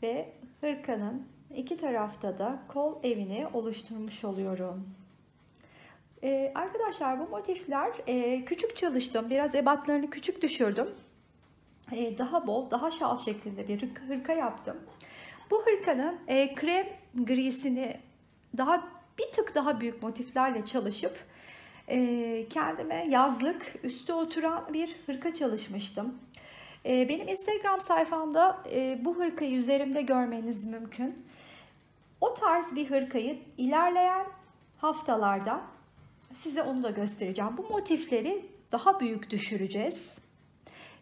Ve hırkanın iki tarafta da kol evini oluşturmuş oluyorum. Arkadaşlar, bu motifler küçük çalıştım. Biraz ebatlarını küçük düşürdüm. Daha bol, daha şal şeklinde bir hırka yaptım. Bu hırkanın krem grisini bir tık daha büyük motiflerle çalışıp kendime yazlık üstü oturan bir hırka çalışmıştım. Benim Instagram sayfamda bu hırkayı üzerimde görmeniz mümkün. O tarz bir hırkayı ilerleyen haftalarda size onu da göstereceğim. Bu motifleri daha büyük düşüreceğiz.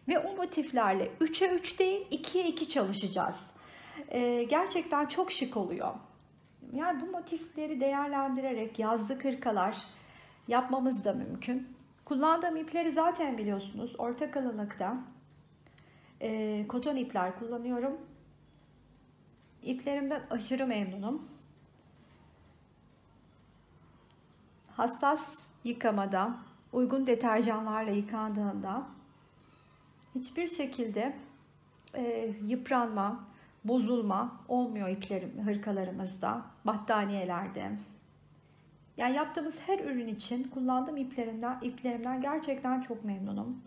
Ve o motiflerle 3'e 3 değil 2'ye 2 çalışacağız. Gerçekten çok şık oluyor. Yani bu motifleri değerlendirerek yazlık hırkalar yapmamız da mümkün. Kullandığım ipleri zaten biliyorsunuz. Orta kalınlıkta koton ipler kullanıyorum. İplerimden aşırı memnunum. Hassas yıkamada, uygun deterjanlarla yıkandığında hiçbir şekilde yıpranma, bozulma olmuyor hırkalarımızda, battaniyelerde. Yani yaptığımız her ürün için kullandığım iplerimden gerçekten çok memnunum.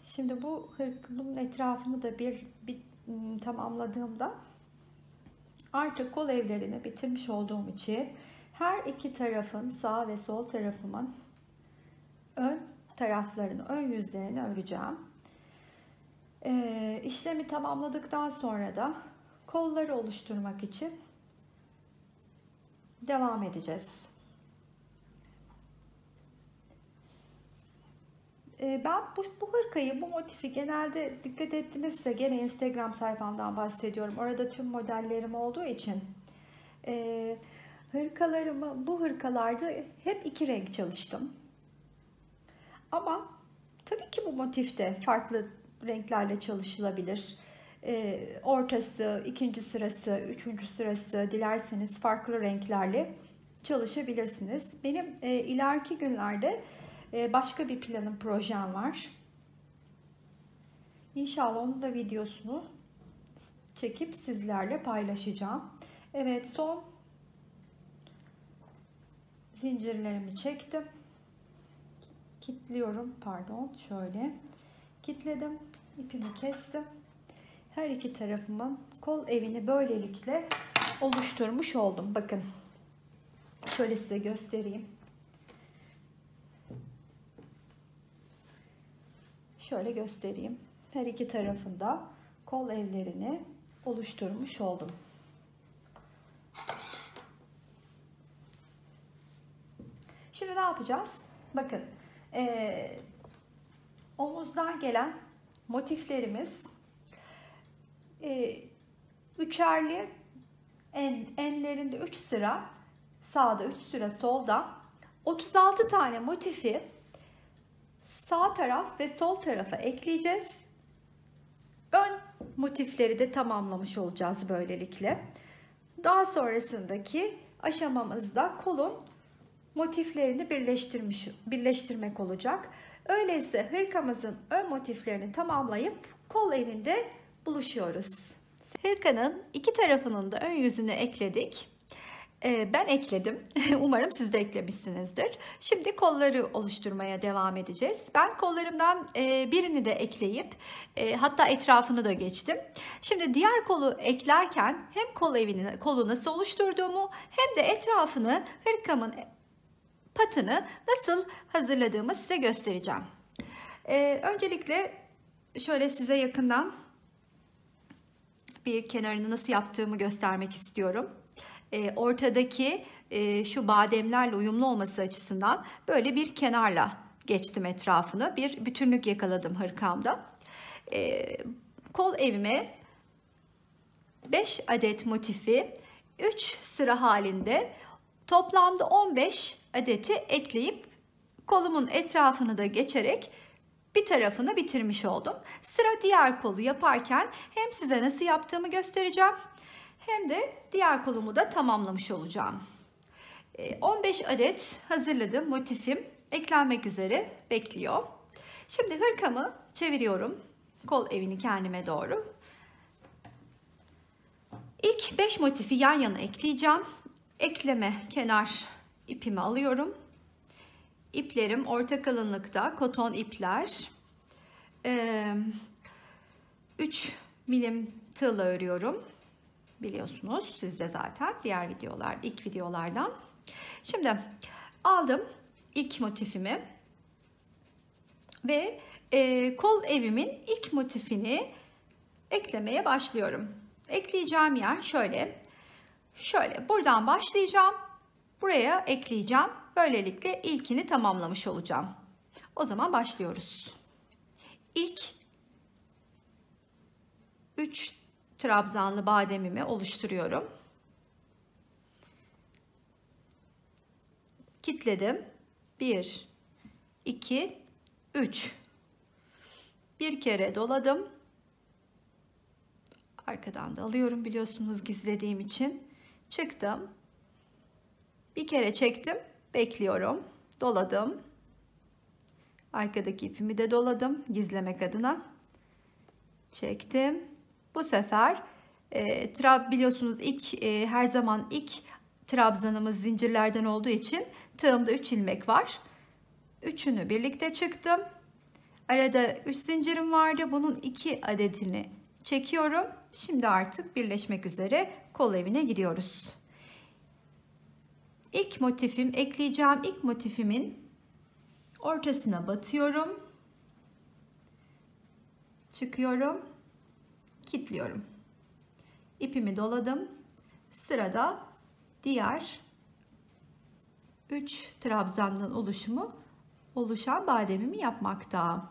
Şimdi bu hırkanın etrafını da bir tamamladığımda artık kol evlerini bitirmiş olduğum için her iki tarafın, sağ ve sol tarafımın ön taraflarını, ön yüzlerini öreceğim. İşlemi tamamladıktan sonra da kolları oluşturmak için devam edeceğiz. Ben bu hırkayı, bu motifi genelde dikkat ettinizse gene Instagram sayfamdan bahsediyorum. Orada tüm modellerim olduğu için bu hırkalarda hep iki renk çalıştım. Ama tabii ki bu motifte farklı renklerle çalışılabilir. Ortası, ikinci sırası, üçüncü sırası dilerseniz farklı renklerle çalışabilirsiniz. Benim ileriki günlerde başka bir planım, projem var. İnşallah onun da videosunu çekip sizlerle paylaşacağım. Evet, son zincirlerimi çektim. Kilitliyorum, pardon, şöyle kilitledim, ipimi kestim. Her iki tarafımın kol evini böylelikle oluşturmuş oldum. Bakın şöyle size göstereyim. Şöyle göstereyim. Her iki tarafında kol evlerini oluşturmuş oldum. Şimdi ne yapacağız? Bakın omuzdan gelen motiflerimiz üçerli, enlerinde 3 sıra sağda, 3 sıra solda 36 tane motifi sağ taraf ve sol tarafa ekleyeceğiz. Ön motifleri de tamamlamış olacağız böylelikle. Daha sonrasındaki aşamamızda kolun motiflerini birleştirmek olacak. Öyleyse hırkamızın ön motiflerini tamamlayıp kol evinde buluşuyoruz. Hırkanın iki tarafının da ön yüzünü ekledik. Ben ekledim. Umarım siz de eklemişsinizdir. Şimdi kolları oluşturmaya devam edeceğiz. Ben kollarımdan birini de ekleyip hatta etrafını da geçtim. Şimdi diğer kolu eklerken hem kolu nasıl oluşturduğumu hem de etrafını, hırkamın patını nasıl hazırladığımı size göstereceğim. Öncelikle şöyle size yakından bir kenarını nasıl yaptığımı göstermek istiyorum. Ortadaki şu bademlerle uyumlu olması açısından böyle bir kenarla geçtim etrafını. Bir bütünlük yakaladım hırkamda. Kol evime 5 adet motifi 3 sıra halinde toplamda 15 adeti ekleyip kolumun etrafını da geçerek bir tarafını bitirmiş oldum. Sıra diğer kolu yaparken hem size nasıl yaptığımı göstereceğim hem de diğer kolumu da tamamlamış olacağım. 15 adet hazırladığım motifim eklenmek üzere bekliyor. Şimdi hırkamı çeviriyorum. Kol evini kendime doğru. İlk 5 motifi yan yana ekleyeceğim. Ekleme kenar ipimi alıyorum. İplerim orta kalınlıkta koton ipler. 3 milim tığla örüyorum. Biliyorsunuz siz de zaten diğer ilk videolardan. Şimdi aldım ilk motifimi ve kol evimin ilk motifini eklemeye başlıyorum. Ekleyeceğim yer şöyle buradan başlayacağım, buraya ekleyeceğim. Böylelikle ilkini tamamlamış olacağım. O zaman başlıyoruz. İlk 3 trabzanlı bademimi oluşturuyorum. Kilitledim. 1 2 3. Bir kere doladım. Arkadan da alıyorum biliyorsunuz gizlediğim için. Çıktım. Bir kere çektim. Bekliyorum. Doladım. Arkadaki ipimi de doladım gizlemek adına. Çektim. Bu sefer biliyorsunuz her zaman ilk trabzanımız zincirlerden olduğu için tığımda 3 ilmek var. Üçünü birlikte çıktım. Arada 3 zincirim vardı. Bunun 2 adetini çekiyorum. Şimdi artık birleşmek üzere kol evine gidiyoruz. İlk motifim, ekleyeceğim ilk motifimin ortasına batıyorum. çıkıyorum, kilitliyorum. İpimi doladım. Sırada diğer 3 trabzandan oluşan bademimi yapmakta.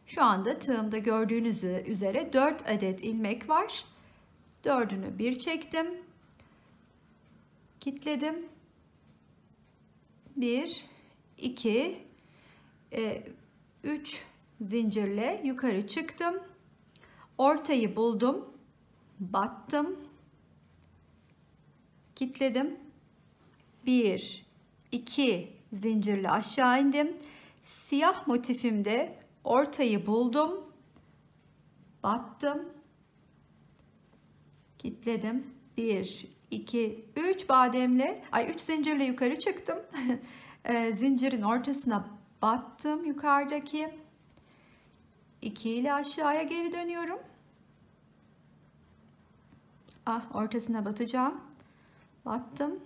Şu anda tığımda gördüğünüz üzere 4 adet ilmek var. 4'ünü bir çektim. Kilitledim. 1, 2, 3 zincirle yukarı çıktım. Ortayı buldum. Battım. Kilitledim. 1, 2 zincirle aşağı indim. Siyah motifimde ortayı buldum. Battım. Kilitledim. 1, 2, 3 bademle, 3 zincirle yukarı çıktım. Zincirin ortasına battım yukarıdaki. 2 ile aşağıya geri dönüyorum. Ortasına batacağım. Battım.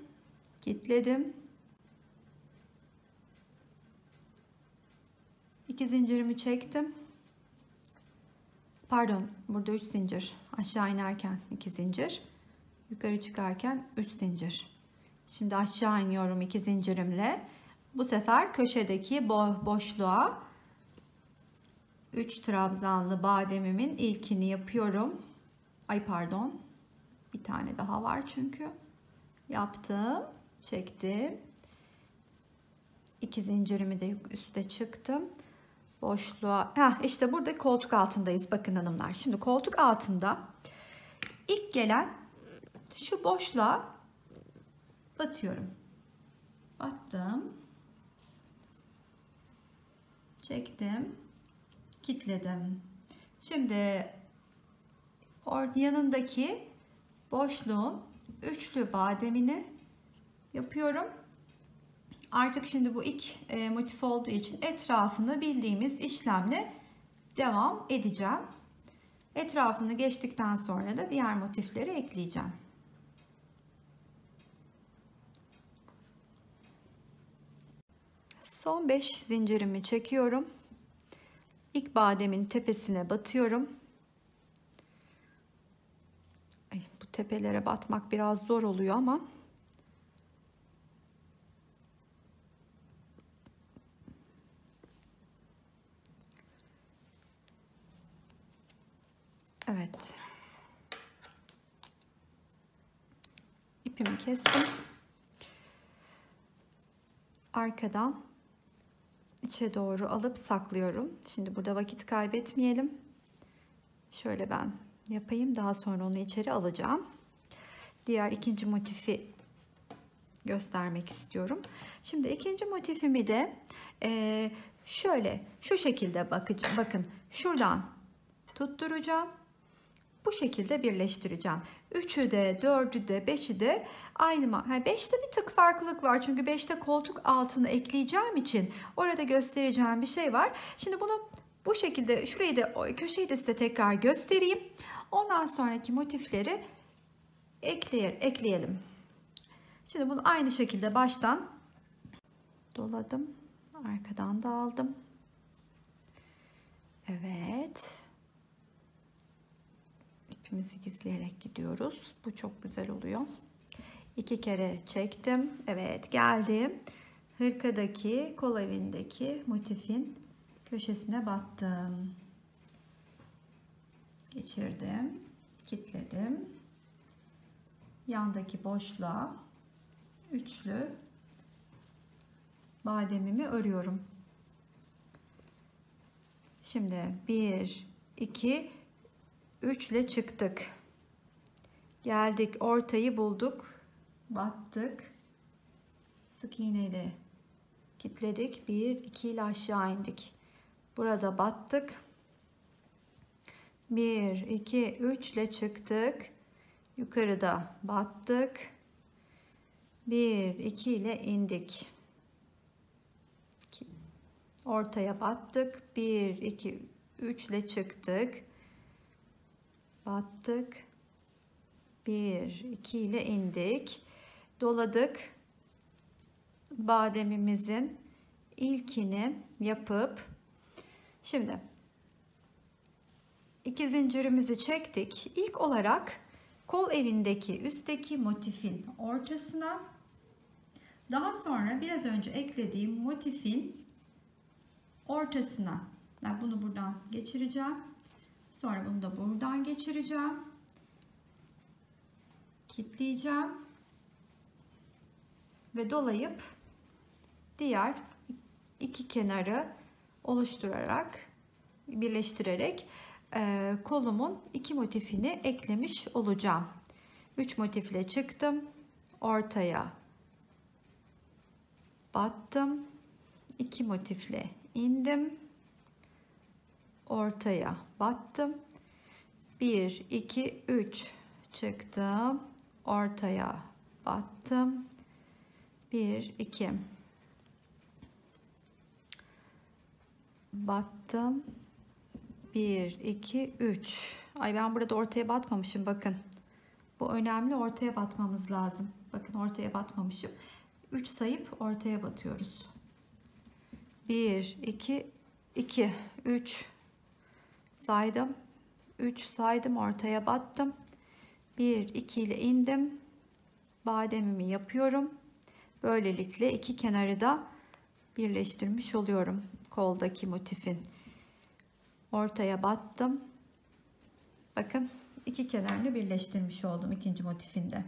Kilitledim. 2 zincirimi çektim. Pardon, burada 3 zincir. Aşağı inerken 2 zincir. Yukarı çıkarken 3 zincir. Şimdi aşağı iniyorum 2 zincirimle. Bu sefer köşedeki boşluğa 3 trabzanlı bademimin ilkini yapıyorum. Pardon. Bir tane daha var çünkü. Yaptım. Çektim. 2 zincirimi de üste çıktım. Boşluğa. İşte burada koltuk altındayız. Bakın hanımlar. Şimdi koltuk altında ilk gelen şu boşluğa batıyorum. Battım. Çektim. Kilitledim. Şimdi yanındaki boşluğun üçlü bademini yapıyorum. Artık şimdi bu ilk motif olduğu için etrafını bildiğimiz işlemle devam edeceğim. Etrafını geçtikten sonra da diğer motifleri ekleyeceğim. Son 5 zincirimi çekiyorum. İlk bademin tepesine batıyorum. Bu tepelere batmak biraz zor oluyor ama evet. İpimi kestim. Arkadan içe doğru alıp saklıyorum. Şimdi burada vakit kaybetmeyelim. Şöyle ben yapayım. Daha sonra onu içeri alacağım. Diğer ikinci motifi göstermek istiyorum. Şimdi ikinci motifimi de şöyle şu şekilde bakın şuradan tutturacağım. Bu şekilde birleştireceğim. 3'ü de 4'ü de 5'i de aynı. 5'te bir tık farklılık var. Çünkü 5'te koltuk altını ekleyeceğim için orada göstereceğim bir şey var. Şimdi bunu bu şekilde şurayı da köşeyi de size tekrar göstereyim. Ondan sonraki motifleri ekleyelim. Şimdi bunu aynı şekilde baştan doladım. Arkadan da aldım. Evet. İpimizi gizleyerek gidiyoruz. Bu çok güzel oluyor. 2 kere çektim. Evet, geldim. Hırkadaki, kol evindeki motifin köşesine battım. Geçirdim. Kilitledim. Yandaki boşluğa üçlü bademimi örüyorum. Şimdi 1, 2, 3 ile çıktık. Geldik, ortayı bulduk. Battık. Sık iğne ile kilitledik. 1, 2 ile aşağı indik. Burada battık. 1, 2, 3 ile çıktık. Yukarıda battık. 1, 2 ile indik. Ortaya battık. 1, 2, 3 ile çıktık. Battık. 1, 2 ile indik. Doladık. Bademimizin ilkini yapıp şimdi 2 zincirimizi çektik. İlk olarak kol evindeki üstteki motifin ortasına, daha sonra biraz önce eklediğim motifin ortasına, ben bunu buradan geçireceğim. Sonra bunu da buradan geçireceğim. Kilitleyeceğim ve dolayıp diğer iki kenarı oluşturarak, birleştirerek kolumun iki motifini eklemiş olacağım. 3 motifle çıktım, ortaya battım, 2 motifle indim, ortaya battım, 1 2 3 çıktım, ortaya battım, 1 2 battım, 1 2 3. Ay, ben burada ortaya batmamışım, bakın. Bu önemli, ortaya batmamız lazım. Bakın, ortaya batmamışım. 3 sayıp ortaya batıyoruz. 1 2 2 3 saydım. 3 saydım, ortaya battım. 1 2 ile indim. Bademimi yapıyorum. Böylelikle iki kenarı da birleştirmiş oluyorum. Koldaki motifin ortaya battım. Bakın, iki kenarını birleştirmiş oldum ikinci motifinde.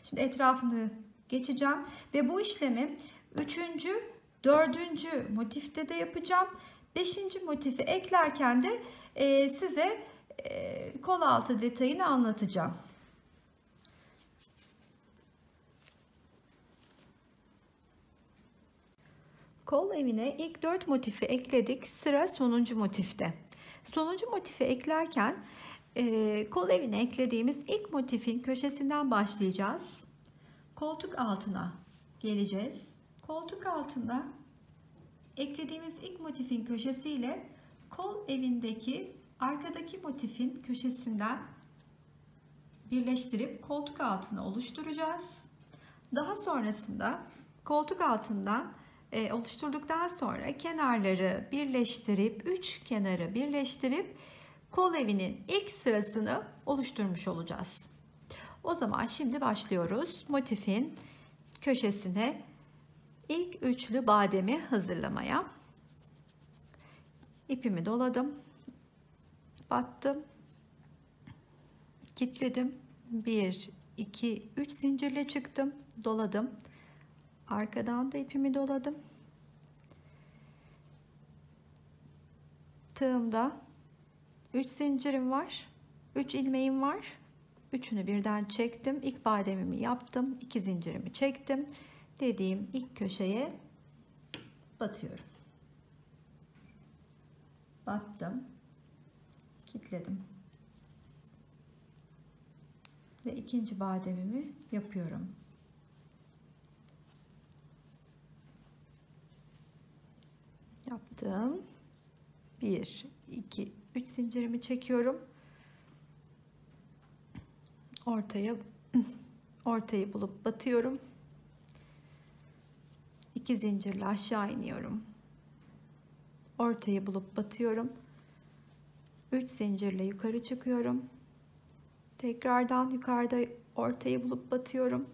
Şimdi etrafını geçeceğim ve bu işlemi 3. 4. motifte de yapacağım. 5. motifi eklerken de size kol altı detayını anlatacağım. Kol evine ilk 4 motifi ekledik. Sıra sonuncu motifte. Sonuncu motifi eklerken kol evine eklediğimiz ilk motifin köşesinden başlayacağız. Koltuk altına geleceğiz. Koltuk altında eklediğimiz ilk motifin köşesiyle kol evindeki arkadaki motifin köşesinden birleştirip koltuk altını oluşturacağız. Daha sonrasında koltuk altından oluşturduktan sonra kenarları birleştirip, 3 kenarı birleştirip kol evinin ilk sırasını oluşturmuş olacağız. O zaman şimdi başlıyoruz. Motifin köşesine ilk üçlü bademi hazırlamaya. İpimi doladım, battım, kilitledim. 1 2 3 zincirle çıktım, doladım. Arkadan da ipimi doladım. Tığımda 3 zincirim var. 3 ilmeğim var. Üçünü birden çektim. İlk bademimi yaptım. 2 zincirimi çektim. Dediğim ilk köşeye batıyorum. Battım. Kilitledim. Ve ikinci bademimi yapıyorum. Yaptım. 1 2 3 zincirimi çekiyorum. Ortayı bulup batıyorum. 2 zincirle aşağı iniyorum. Ortayı bulup batıyorum. 3 zincirle yukarı çıkıyorum. Tekrardan yukarıda ortayı bulup batıyorum.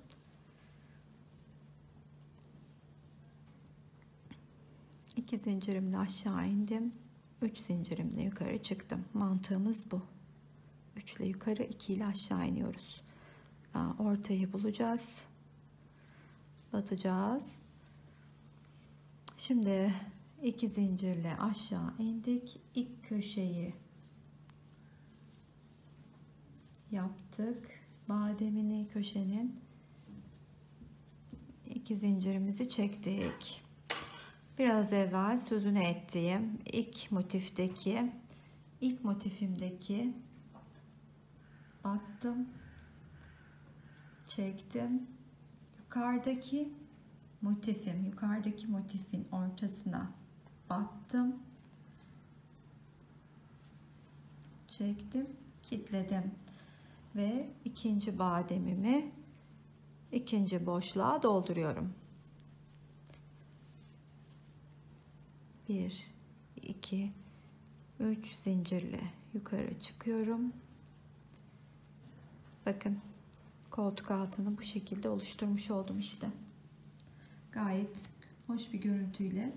2 zincirimle aşağı indim. 3 zincirimle yukarı çıktım. Mantığımız bu. 3 ile yukarı, 2 ile aşağı iniyoruz. Ortayı bulacağız. Batacağız. Şimdi 2 zincirle aşağı indik. İlk köşeyi yaptık. Bademini, köşenin 2 zincirimizi çektik. Biraz evvel sözünü ettiğim ilk motifimdeki battım, çektim, yukarıdaki motifin ortasına battım, çektim, kilitledim ve ikinci bademimi ikinci boşluğa dolduruyorum. 1 2 3 zincirle yukarı çıkıyorum. Bakın koltuk altını bu şekilde oluşturmuş oldum işte. Gayet hoş bir görüntüyle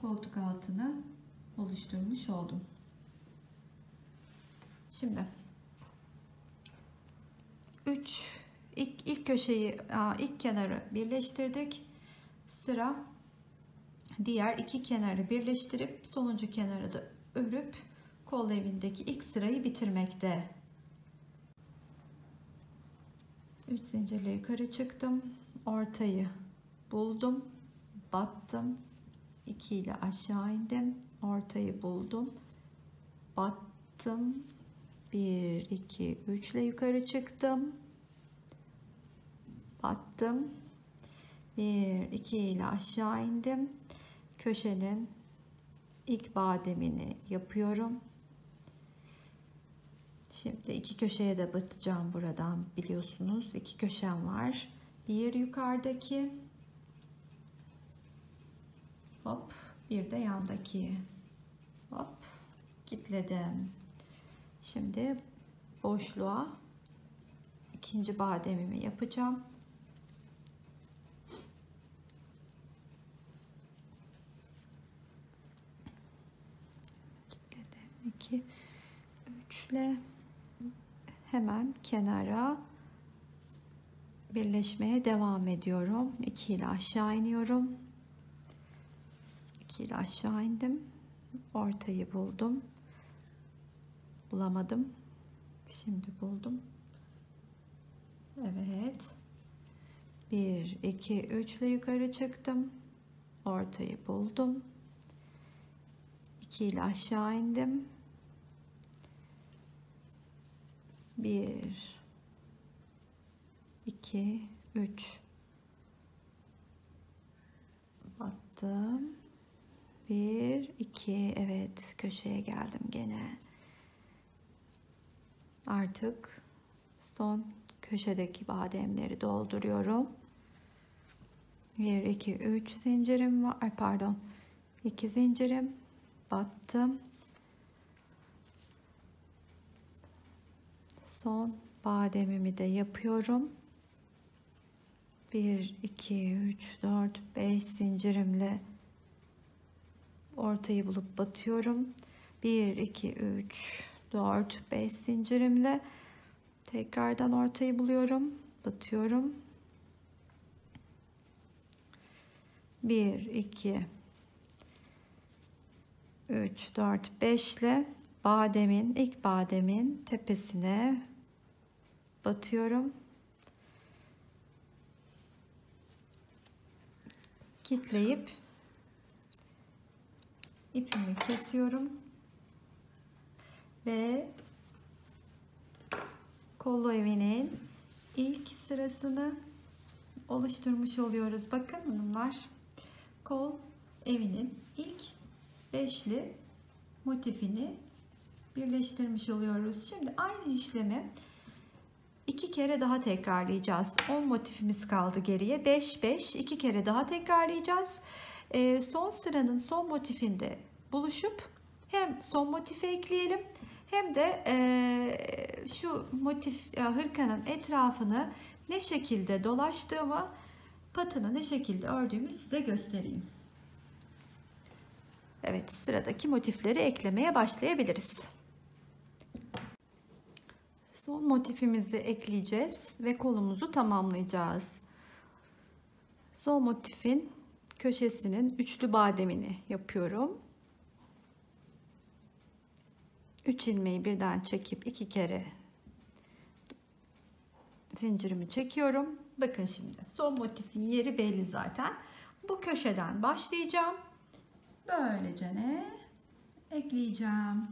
koltuk altını oluşturmuş oldum. Şimdi ilk köşeyi, ilk kenarı birleştirdik. Sıra diğer iki kenarı birleştirip sonuncu kenarı da örüp kol evindeki ilk sırayı bitirmekte. 3 zincirle yukarı çıktım. Ortayı buldum. Battım. 2 ile aşağı indim. Ortayı buldum. Battım. 1, 2, 3 ile yukarı çıktım. Battım. 1, 2 ile aşağı indim. Köşenin ilk bademini yapıyorum. Şimdi iki köşeye de batacağım buradan, biliyorsunuz. İki köşem var. Bir yukarıdaki, hop, bir de yandaki, hop, kilitledim. Şimdi boşluğa ikinci bademimi yapacağım. Kilitledim. 2, 3 ile hemen kenara birleşmeye devam ediyorum. 2 ile aşağı iniyorum. 2 ile aşağı indim. Ortayı buldum. Bulamadım. Şimdi buldum. Evet. 1, 2, 3 ile yukarı çıktım. Ortayı buldum. 2 ile aşağı indim. 1, 2, 3 battım. 1, 2, evet, köşeye geldim gene. Artık son köşedeki bademleri dolduruyorum. 1, 2, 3 zincirim var. Ay pardon. 2 zincirim. Battım. Son bademimi de yapıyorum. 1, 2, 3, 4, 5 zincirimle ortayı bulup batıyorum. 1, 2, 3, 4, 5 zincirimle tekrardan ortayı buluyorum. Batıyorum. 1, 2, 3, 4, 5 ile ilk bademin tepesine batıyorum. Kitleyip ipimi kesiyorum ve kol evinin ilk sırasını oluşturmuş oluyoruz. Bakın hanımlar, kol evinin ilk beşli motifini birleştirmiş oluyoruz. Şimdi aynı işlemi iki kere daha tekrarlayacağız. 10 motifimiz kaldı geriye. 5 5 2 kere daha tekrarlayacağız. Son sıranın son motifinde buluşup hem son motifi ekleyelim hem de şu motif hırkanın etrafını ne şekilde dolaştığımı, patını ne şekilde ördüğümü size göstereyim. Evet, sıradaki motifleri eklemeye başlayabiliriz. Son motifimizi ekleyeceğiz ve kolumuzu tamamlayacağız. Son motifin köşesinin üçlü bademini yapıyorum. 3 ilmeği birden çekip 2 kere zincirimi çekiyorum. Bakın şimdi son motifin yeri belli zaten. Bu köşeden başlayacağım. Böylece ne ekleyeceğim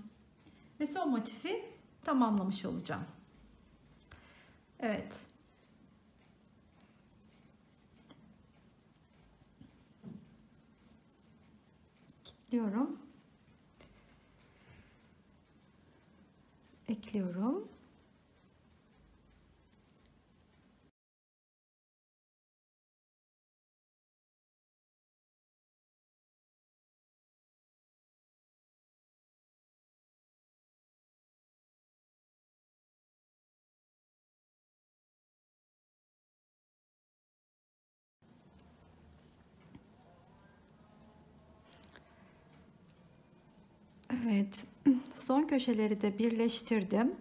ve son motifi tamamlamış olacağım. Evet. Kilitliyorum. Ekliyorum. Evet, son köşeleri de birleştirdim.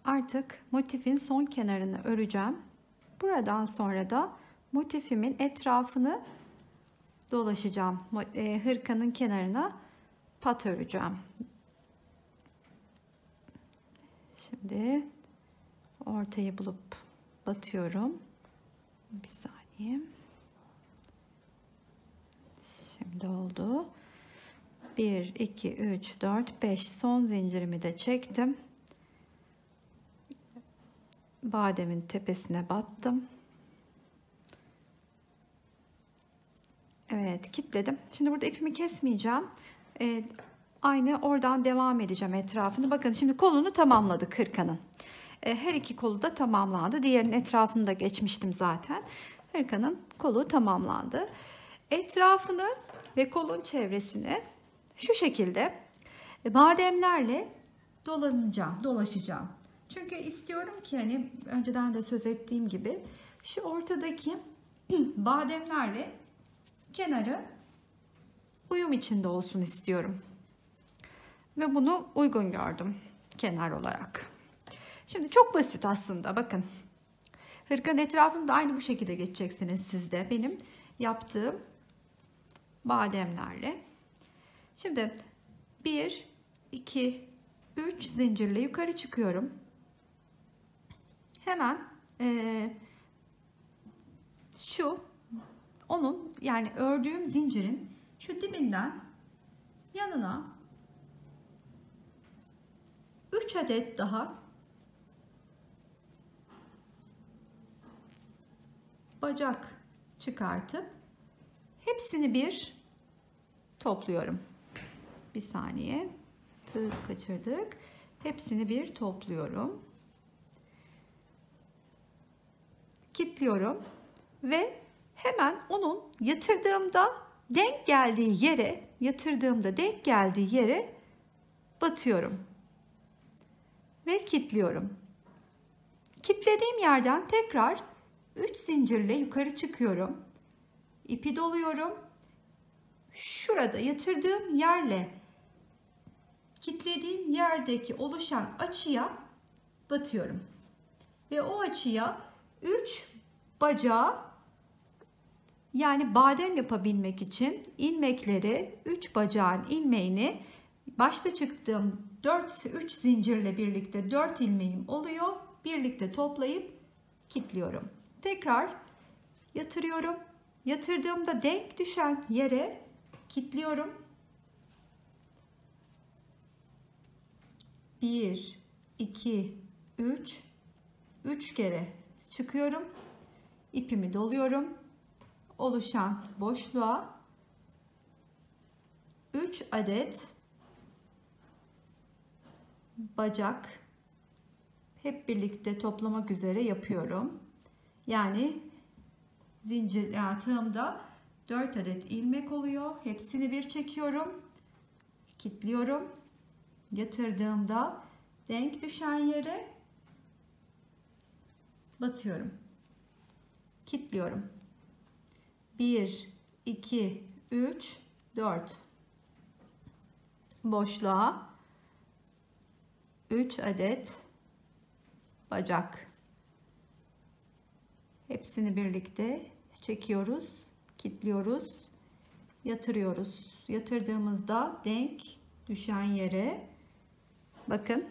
Artık motifin son kenarını öreceğim. Buradan sonra da motifimin etrafını dolaşacağım. Hırkanın kenarına pat öreceğim. Şimdi ortayı bulup batıyorum. Bir saniye. Şimdi oldu. 1, 2, 3, 4, 5 son zincirimi de çektim. Bademin tepesine battım. Evet, kilitledim. Şimdi burada ipimi kesmeyeceğim. Aynı oradan devam edeceğim etrafını. Bakın şimdi kolunu tamamladık hırkanın. Her iki kolu da tamamlandı. Diğerinin etrafını da geçmiştim zaten. Hırkanın kolu tamamlandı. Etrafını ve kolun çevresini şu şekilde bademlerle dolaşacağım. Çünkü istiyorum ki hani önceden de söz ettiğim gibi şu ortadaki bademlerle kenarı uyum içinde olsun istiyorum. Ve bunu uygun gördüm kenar olarak. Şimdi çok basit aslında, bakın. Hırkanın etrafını da aynı bu şekilde geçeceksiniz siz de. Benim yaptığım bademlerle. Şimdi 1, 2, 3 zincirle yukarı çıkıyorum. Hemen onun yani ördüğüm zincirin şu dibinden yanına 3 adet daha bacak çıkartıp hepsini bir topluyorum. Bir saniye, tığ kaçırdık. Hepsini bir topluyorum. Kilitliyorum ve hemen onun yatırdığımda denk geldiği yere batıyorum ve kilitliyorum. Kilitlediğim yerden tekrar 3 zincirle yukarı çıkıyorum. İpi doluyorum. Şurada yatırdığım yerle kilitlediğim yerdeki oluşan açıya batıyorum. Ve o açıya 3 bacağı, yani badem yapabilmek için ilmekleri, 3 bacağın ilmeğini başta çıktığım 3 zincirle birlikte 4 ilmeğim oluyor. Birlikte toplayıp kilitliyorum. Tekrar yatırıyorum. Yatırdığımda denk düşen yere kilitliyorum. 1, 2, 3 kere çıkıyorum. İpimi doluyorum. Oluşan boşluğa 3 adet bacak hep birlikte toplamak üzere yapıyorum. Yani zincir tığımda 4 adet ilmek oluyor. Hepsini bir çekiyorum. Kilitliyorum. Yatırdığımda denk düşen yere batıyorum. Kilitliyorum. 1, 2, 3, 4 boşluğa 3 adet bacak. Hepsini birlikte çekiyoruz, kilitliyoruz, yatırıyoruz. Yatırdığımızda denk düşen yere bakın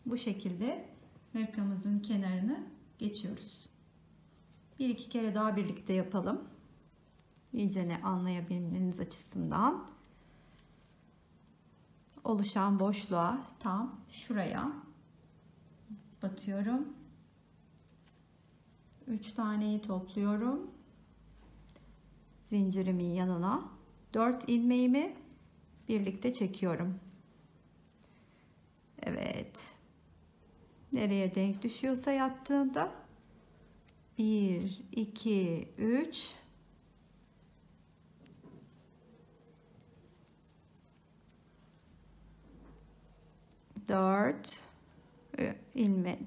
bu şekilde hırkamızın kenarını geçiyoruz. Bir iki kere daha birlikte yapalım. İyice ne anlayabilmeniz açısından. Oluşan boşluğa tam şuraya batıyorum. 3 taneyi topluyorum. Zincirimin yanına 4 ilmeğimi birlikte çekiyorum. Evet. Nereye denk düşüyorsa yattığında 1, 2, 3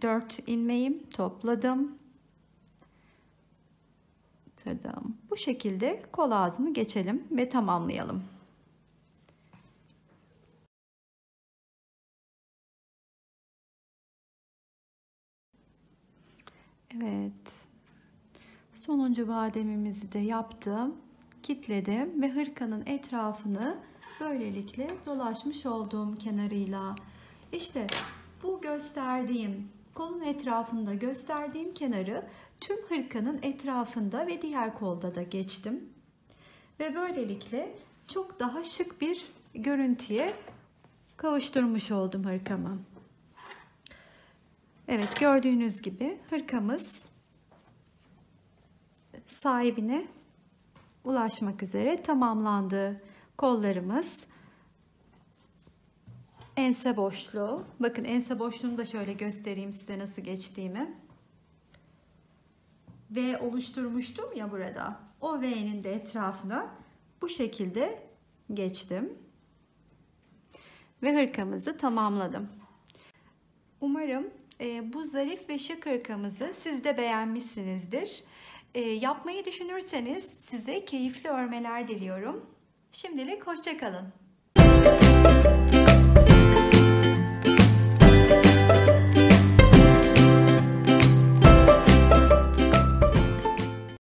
4 ilmeğim topladım. Bu şekilde kol ağzını geçelim ve tamamlayalım. Sonuncu bademimizi de yaptım. Kitledim ve hırkanın etrafını böylelikle dolaşmış olduğum kenarıyla. İşte bu gösterdiğim, kolun etrafında gösterdiğim kenarı tüm hırkanın etrafında ve diğer kolda da geçtim. Ve böylelikle çok daha şık bir görüntüye kavuşturmuş oldum hırkamı. Evet, gördüğünüz gibi hırkamız sahibine ulaşmak üzere tamamlandı. Kollarımız, ense boşluğu. Bakın ense boşluğunu da şöyle göstereyim size nasıl geçtiğimi. V oluşturmuştum ya burada. O V'nin de etrafına bu şekilde geçtim. Ve hırkamızı tamamladım. Umarım bu zarif ve şık hırkamızı siz de beğenmişsinizdir. Yapmayı düşünürseniz size keyifli örmeler diliyorum. Şimdilik hoşça kalın.